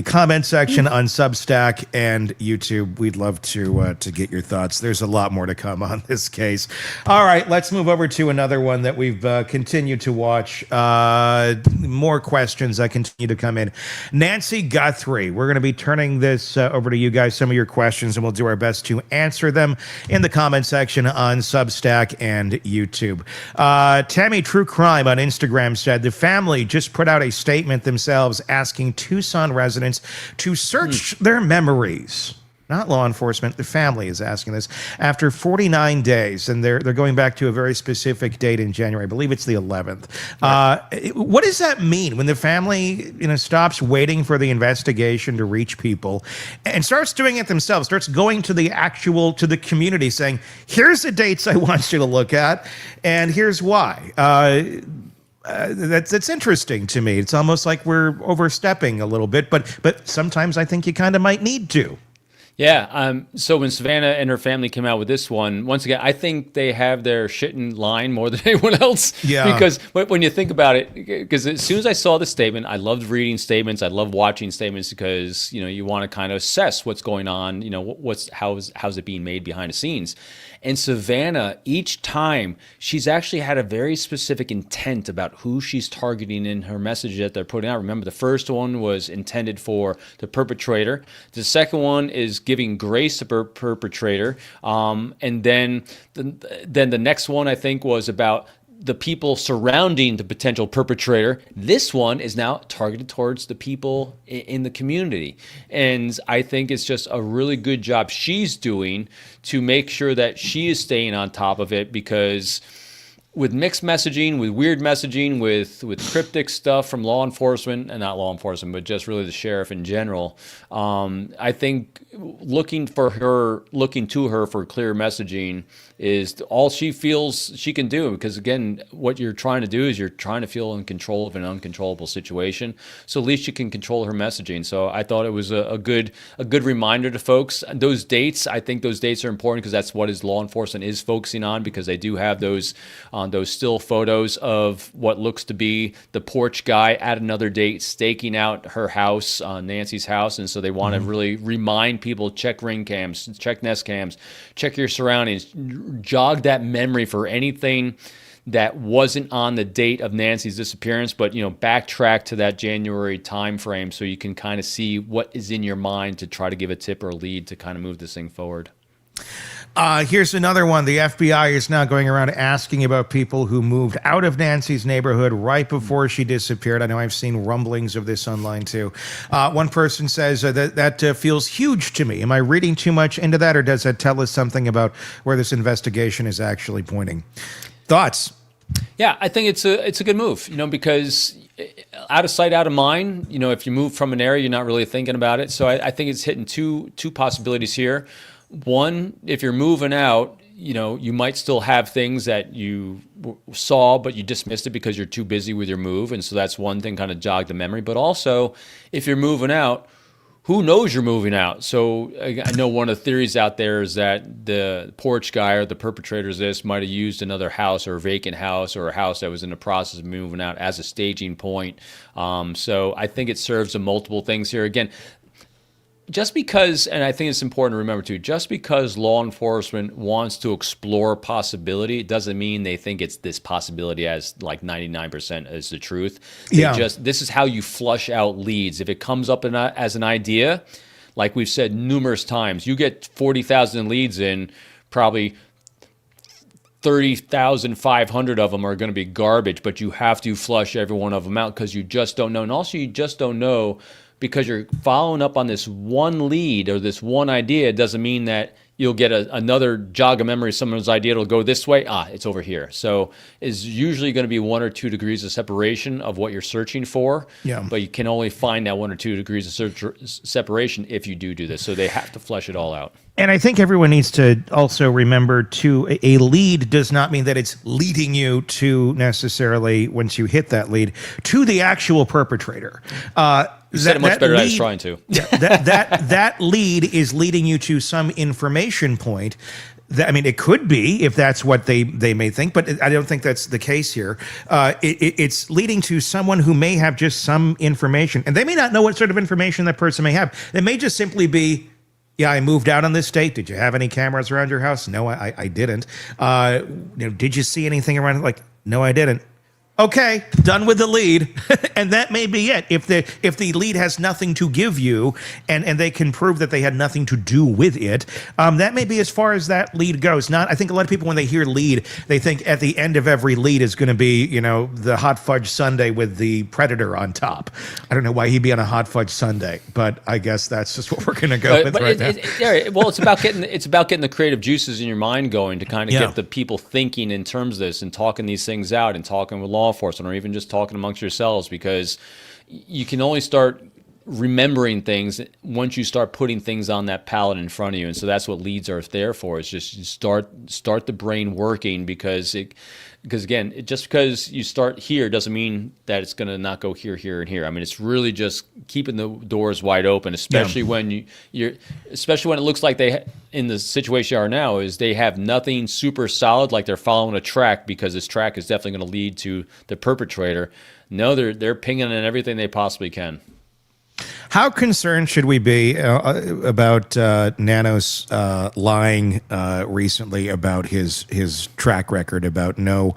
comment section on Substack and YouTube. We'd love to get your thoughts. There's a lot more to come on this case. All right, let's move over to another one that we've continued to watch. More questions that continue to come in. Nancy Guthrie, we're going to be turning this over to you guys, some of your questions, and we'll do our best to answer them in the comment section on Substack and YouTube. Tammy True Crime on Instagram said the family just put out a statement themselves asking Tucson residents to search their memories. Not law enforcement. The family is asking this after 49 days, and they're going back to a very specific date in January. I believe it's the 11th. Right. What does that mean when the family, stops waiting for the investigation to reach people and starts doing it themselves? Starts going to the community, saying, "Here's the dates I want you to look at, and here's why." That's interesting to me. It's almost like we're overstepping a little bit, but sometimes I think you kind of might need to. Yeah. So when Savannah and her family came out with this one, once again, I think they have their shit in line more than anyone else. Yeah. Because when you think about it, because as soon as I saw the statement, I loved reading statements. I love watching statements because, you want to kind of assess what's going on, how's it being made behind the scenes. And Savannah, each time, she's actually had a very specific intent about who she's targeting in her message that they're putting out. Remember, the first one was intended for the perpetrator. The second one is giving grace to perpetrator. And then the next one, I think, was about the people surrounding the potential perpetrator. This one is now targeted towards the people in the community. And I think it's just a really good job she's doing to make sure that she is staying on top of it, because with mixed messaging, with weird messaging, with cryptic stuff from law enforcement, and not law enforcement, but just really the sheriff in general, I think looking to her for clear messaging is all she feels she can do. Because again, what you're trying to do is you're trying to feel in control of an uncontrollable situation. So at least you can control her messaging. So I thought it was a good reminder to folks. Those dates, I think those dates are important because that's what law enforcement is focusing on, because they do have those still photos of what looks to be the porch guy at another date staking out her house, Nancy's house. And so they want to really remind people, check ring cams, check Nest cams, check your surroundings, jog that memory for anything that wasn't on the date of Nancy's disappearance, but backtrack to that January time frame so you can kind of see what is in your mind to try to give a tip or a lead to kind of move this thing forward. Here's another one. The FBI is now going around asking about people who moved out of Nancy's neighborhood right before she disappeared. I know I've seen rumblings of this online too. One person says that feels huge to me. Am I reading too much into that, or does that tell us something about where this investigation is actually pointing? Thoughts? Yeah, I think it's a good move, because out of sight, out of mind, if you move from an area, you're not really thinking about it. So I think it's hitting two possibilities here. One, if you're moving out, you might still have things that you saw, but you dismissed it because you're too busy with your move. And so that's one thing, kind of jog the memory. But also, if you're moving out, who knows you're moving out? So I know one of the theories out there is that the porch guy or the perpetrators of this might have used another house or a vacant house or a house that was in the process of moving out as a staging point. So I think it serves multiple things here. Again, just because, and I think it's important to remember too, just because law enforcement wants to explore possibility, it doesn't mean they think it's this possibility as like 99% is the truth. This is how you flush out leads. If it comes up as an idea, like we've said numerous times, you get 40,000 leads in, probably 30,500 of them are going to be garbage, but you have to flush every one of them out because you just don't know. And also you just don't know, because you're following up on this one lead or this one idea, doesn't mean that you'll get another jog of memory. Someone's idea will go this way. It's over here. So it's usually going to be 1 or 2 degrees of separation of what you're searching for. Yeah. But you can only find that 1 or 2 degrees of separation if you do this. So they have to flesh it all out. And I think everyone needs to also remember, too, a lead does not mean that it's leading you to necessarily, once you hit that lead, to the actual perpetrator. You said it much better than I was trying to. Yeah, that lead is leading you to some information point. It could be, if that's what they may think, but I don't think that's the case here. It's leading to someone who may have just some information, and they may not know what sort of information that person may have. It may just simply be, yeah, I moved out on this date. Did you have any cameras around your house? No, I didn't. Did you see anything around? Like, No, I didn't. Okay, done with the lead. And that may be it. If the lead has nothing to give you and they can prove that they had nothing to do with it, that may be as far as that lead goes. I think a lot of people, when they hear lead, they think at the end of every lead is going to be, the hot fudge sundae with the predator on top. I don't know why he'd be on a hot fudge sundae, but I guess that's just what we're going to go with right now. Well, it's about getting the creative juices in your mind going to kind of get the people thinking in terms of this and talking these things out and talking with law enforcement or even just talking amongst yourselves, because you can only start remembering things once you start putting things on that palette in front of you. And so that's what leads are there for, is just you start the brain working, because again, just because you start here doesn't mean that it's going to not go here, here, and here. I mean, it's really just keeping the doors wide open, especially when especially when it looks like they, in the situation you are now, is they have nothing super solid, like they're following a track, because this track is definitely going to lead to the perpetrator. No, they're pinging in everything they possibly can. How concerned should we be about Nanos lying recently about his track record, about no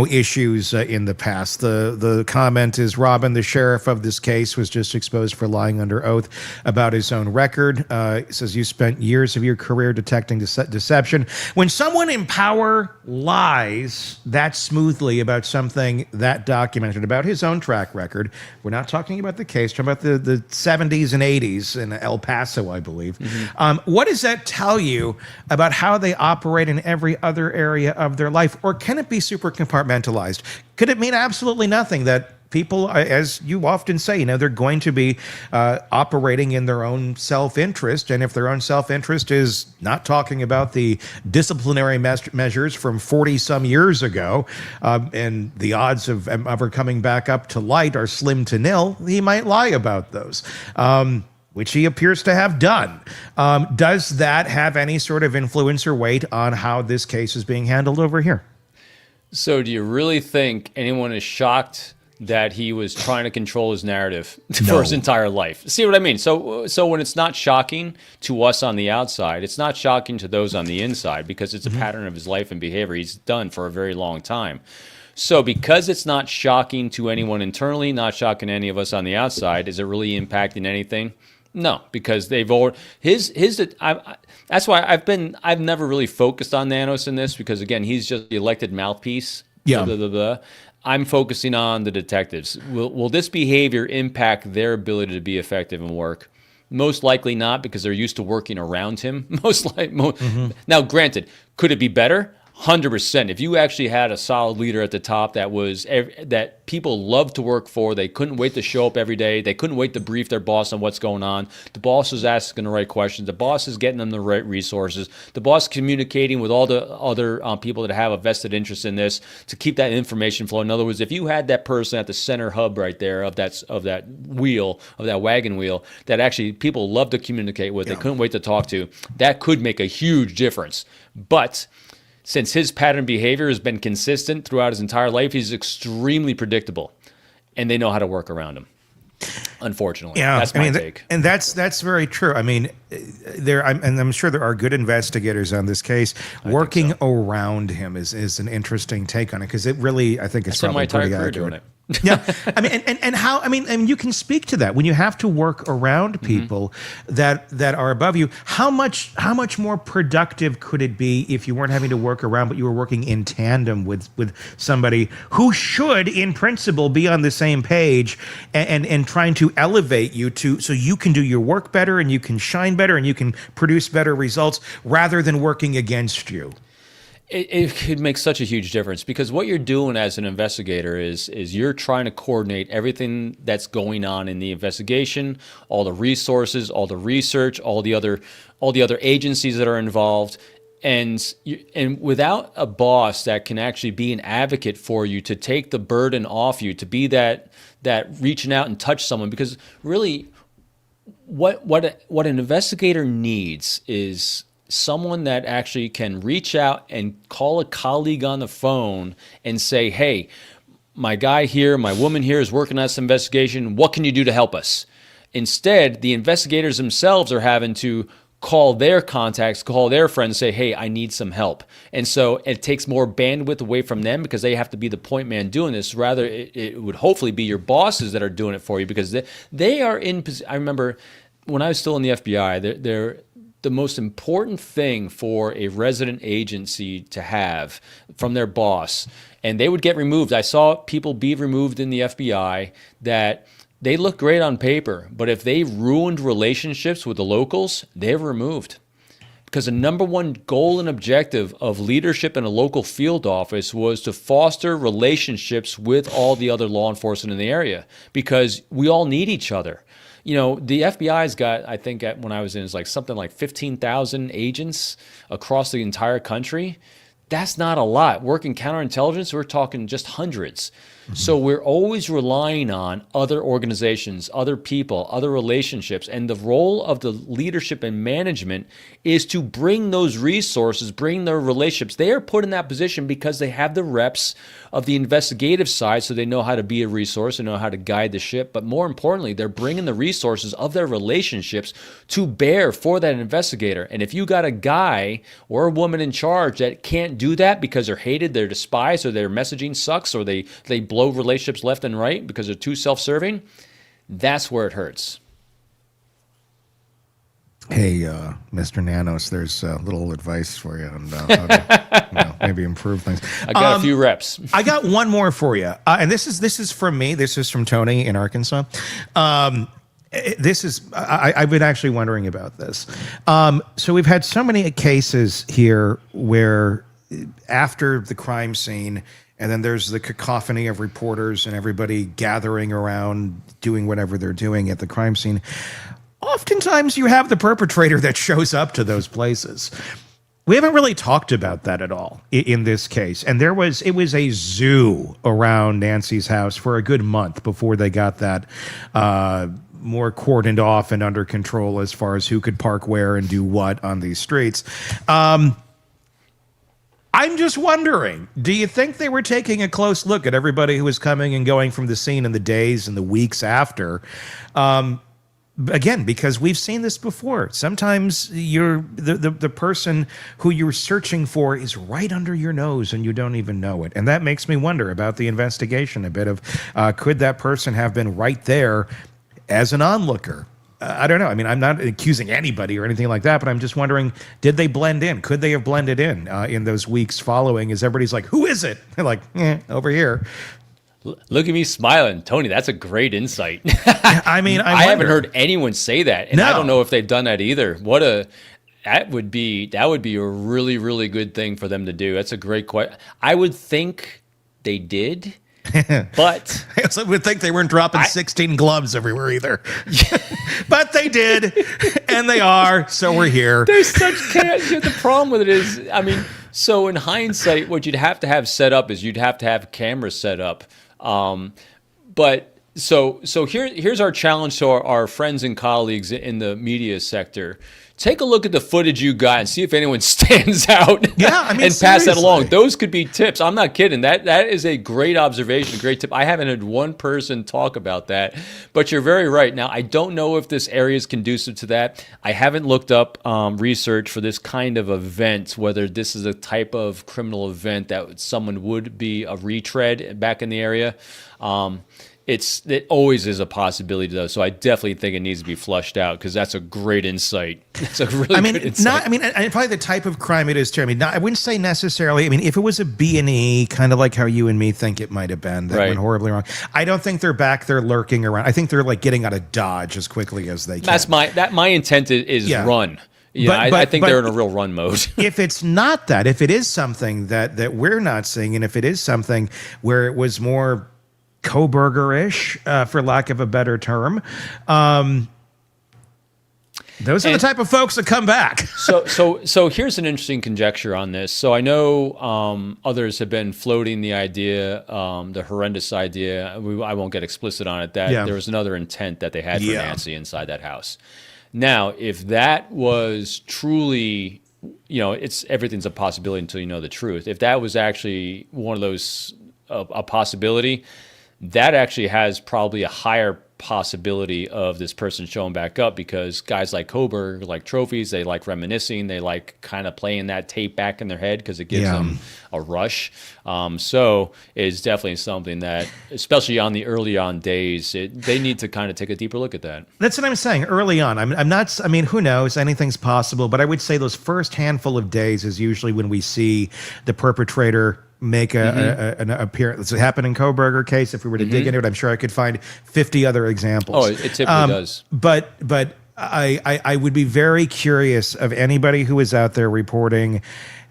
issues in the past? The comment is, Robin, the sheriff of this case, was just exposed for lying under oath about his own record. It says you spent years of your career detecting deception. When someone in power lies that smoothly about something that documented, about his own track record, we're not talking about the case, we're talking about the 70s and 80s in El Paso, I believe. Mm-hmm. What does that tell you about how they operate in every other area of their life? Or can it be super compartmentalized? Could it mean absolutely nothing, that people, as you often say, they're going to be operating in their own self-interest, and if their own self-interest is not talking about the disciplinary measures from 40-some years ago, and the odds of ever coming back up to light are slim to nil, he might lie about those, which he appears to have done. Does that have any sort of influence or weight on how this case is being handled over here? So do you really think anyone is shocked that he was trying to control his narrative for his entire life? See what I mean? So when it's not shocking to us on the outside, it's not shocking to those on the inside, because it's a pattern of his life and behavior he's done for a very long time. So because it's not shocking to anyone internally, not shocking to any of us on the outside, is it really impacting anything? No, because they've already that's why I've never really focused on Nanos in this, because again, he's just the elected mouthpiece. Yeah. Blah, blah, blah. I'm focusing on the detectives. Will this behavior impact their ability to be effective and work? Most likely not, because they're used to working around him. Now, granted, could it be better? 100%. If you actually had a solid leader at the top that people loved to work for, they couldn't wait to show up every day, they couldn't wait to brief their boss on what's going on, the boss is asking the right questions, the boss is getting them the right resources, the boss is communicating with all the other people that have a vested interest in this to keep that information flow. In other words, if you had that person at the center hub right there of that wagon wheel that actually people love to communicate with, they couldn't wait to talk to, that could make a huge difference. But since his pattern behavior has been consistent throughout his entire life, he's extremely predictable, and they know how to work around him. Unfortunately, that's my take. And that's very true. I mean, I'm sure there are good investigators on this case. Working around him is an interesting take on it, because it really, I think, is probably pretty accurate. Doing it. Yeah, I mean, and you can speak to that when you have to work around people that are above you. How much more productive could it be if you weren't having to work around, but you were working in tandem with somebody who should, in principle, be on the same page and trying to elevate you so you can do your work better and you can shine better and you can produce better results, rather than working against you. It could make such a huge difference, because what you're doing as an investigator is you're trying to coordinate everything that's going on in the investigation, all the resources, all the research, all the other agencies that are involved, and without a boss that can actually be an advocate for you, to take the burden off you, to be that reaching out and touch someone, because really, what an investigator needs is someone that actually can reach out and call a colleague on the phone and say, hey, my guy here, my woman here is working on this investigation. What can you do to help us? Instead, the investigators themselves are having to call their contacts, call their friends, say, hey, I need some help. And so it takes more bandwidth away from them because they have to be the point man doing this. Rather, it would hopefully be your bosses that are doing it for you because they are in position. I remember when I was still in the FBI, they're the most important thing for a resident agency to have from their boss. And they would get removed. I saw people be removed in the FBI that they look great on paper, but if they ruined relationships with the locals, they're removed. Because the number one goal and objective of leadership in a local field office was to foster relationships with all the other law enforcement in the area, because we all need each other. You know, the FBI's got, I think when I was in, it's like something like 15,000 agents across the entire country. That's not a lot. Working counterintelligence, we're talking just hundreds. So we're always relying on other organizations, other people, other relationships. And the role of the leadership and management is to bring those resources, bring their relationships. They are put in that position because they have the reps of the investigative side, so they know how to be a resource and know how to guide the ship. But more importantly, they're bringing the resources of their relationships to bear for that investigator. And if you got a guy or a woman in charge that can't do that because they're hated, they're despised, or their messaging sucks, or they blow relationships left and right because they're too self-serving, that's where it hurts. Hey, Mr. Nanos, there's a little advice for you on how to maybe improve things. I got a few reps. I got one more for you, and this is from me. This is from Tony in Arkansas. This is I've been actually wondering about this. So we've had so many cases here where after the crime scene, and then there's the cacophony of reporters and everybody gathering around doing whatever they're doing at the crime scene. Oftentimes you have the perpetrator that shows up to those places. We haven't really talked about that at all in this case. And it was a zoo around Nancy's house for a good month before they got that more cordoned off and under control as far as who could park where and do what on these streets. I'm just wondering, do you think they were taking a close look at everybody who was coming and going from the scene in the days and the weeks after? Again, because we've seen this before. Sometimes the person who you're searching for is right under your nose and you don't even know it. And that makes me wonder about the investigation a bit of, could that person have been right there as an onlooker? I don't know. I mean, I'm not accusing anybody or anything like that, but I'm just wondering, did they blend in? Could they have blended in those weeks following as everybody's like, who is it? They're like, over here. Look at me smiling. Tony, that's a great insight. I mean, I haven't heard anyone say that, and No. I don't know if they've done that either. That would be a really, really good thing for them to do. That's a great question. I would think they did. But I also would think they weren't dropping 16 gloves everywhere either. But they did, and they are, so we're here. There's such chaos. The problem with it is, I mean, so in hindsight, what you'd have to have set up is you'd have to have cameras set up. But so here's our challenge to our friends and colleagues in the media sector. Take a look at the footage you got and see if anyone stands out. Yeah, I mean, and pass that seriously. along. Those could be tips. I'm not kidding. That is a great observation, a great tip. I haven't had one person talk about that, but you're very right. Now, I don't know if this area is conducive to that. I haven't looked up research for this kind of event, whether this is a type of criminal event that someone would be a retread back in the area. It always is a possibility, though. So I definitely think it needs to be flushed out because that's a great insight. It's a really good insight. And probably the type of crime it is too. I mean, I wouldn't say necessarily. I mean, if it was a B&E, kind of like how you and me think it might have been, that went horribly wrong. I don't think they're back there lurking around. I think they're like getting out of Dodge as quickly as they can. My intent is run. Yeah, I think they're in a real run mode. If it's not that, if it is something that we're not seeing, and if it is something where it was more Koberger-ish, for lack of a better term, those are the type of folks that come back. So here's an interesting conjecture on this. So I know others have been floating the idea, the horrendous idea. I won't get explicit on it. That there was another intent that they had for Nancy inside that house. Now, if that was truly, everything's a possibility until you know the truth. If that was actually one of those a possibility, that actually has probably a higher possibility of this person showing back up, because guys like Koberg like trophies, they like reminiscing, they like kind of playing that tape back in their head because it gives them a rush. So it's definitely something that, especially on the early on days, they need to kind of take a deeper look at that. That's what I'm saying. Early on, I'm not. I mean, who knows? Anything's possible. But I would say those first handful of days is usually when we see the perpetrator make an appearance. It happened in Koberger case. If we were to dig into it, I'm sure I could find 50 other examples. Oh, it typically does. But I would be very curious of anybody who is out there reporting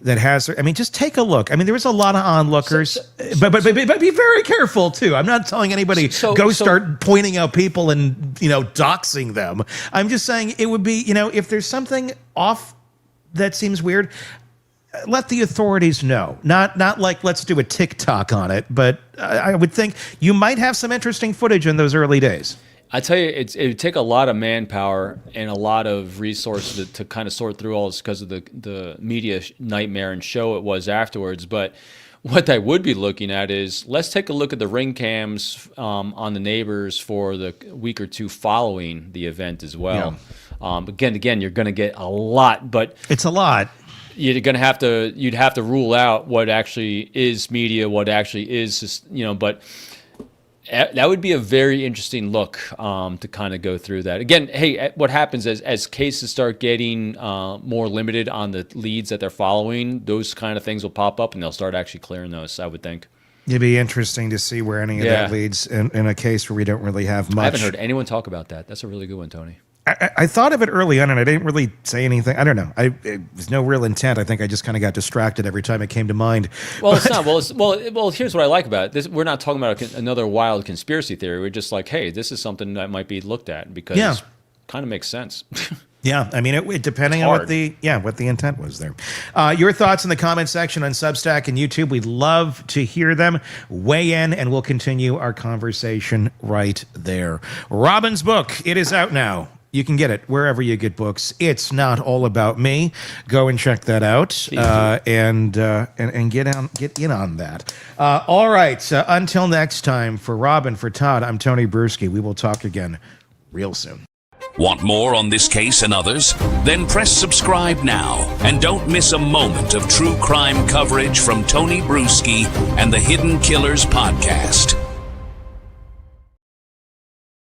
that has. I mean, just take a look. I mean, there was a lot of onlookers, but be very careful too. I'm not telling anybody start pointing out people and doxing them. I'm just saying it would be if there's something off that seems weird, let the authorities know. Not like let's do a TikTok on it, but I would think you might have some interesting footage in those early days. I tell you, it would take a lot of manpower and a lot of resources to kind of sort through all this because of the media nightmare and show it was afterwards. But what I would be looking at is, let's take a look at the ring cams on the neighbors for the week or two following the event as well. Yeah. Again, you're going to get a lot, but it's a lot. You'd have to rule out what actually is media, what actually is, but that would be a very interesting look to kind of go through that. Again, hey, what happens as cases start getting more limited on the leads that they're following, those kind of things will pop up and they'll start actually clearing those, I would think. It'd be interesting to see where any of that leads in a case where we don't really have much. I haven't heard anyone talk about that. That's a really good one, Tony. I thought of it early on, and I didn't really say anything. I don't know. It was no real intent. I think I just kind of got distracted every time it came to mind. Well, it's not. Well, here's what I like about it. We're not talking about another wild conspiracy theory. We're just like, hey, this is something that might be looked at because it kind of makes sense. Yeah, I mean, it depending on what the intent was there. Your thoughts in the comment section on Substack and YouTube. We'd love to hear them. Weigh in, and we'll continue our conversation right there. Robin's book, it is out now. You can get it wherever you get books. It's Not All About Me. Go and check that out and get in on that. All right. Until next time, for Robin, for Todd, I'm Tony Bruschi. We will talk again real soon. Want more on this case and others? Then press subscribe now and don't miss a moment of true crime coverage from Tony Bruschi and the Hidden Killers podcast.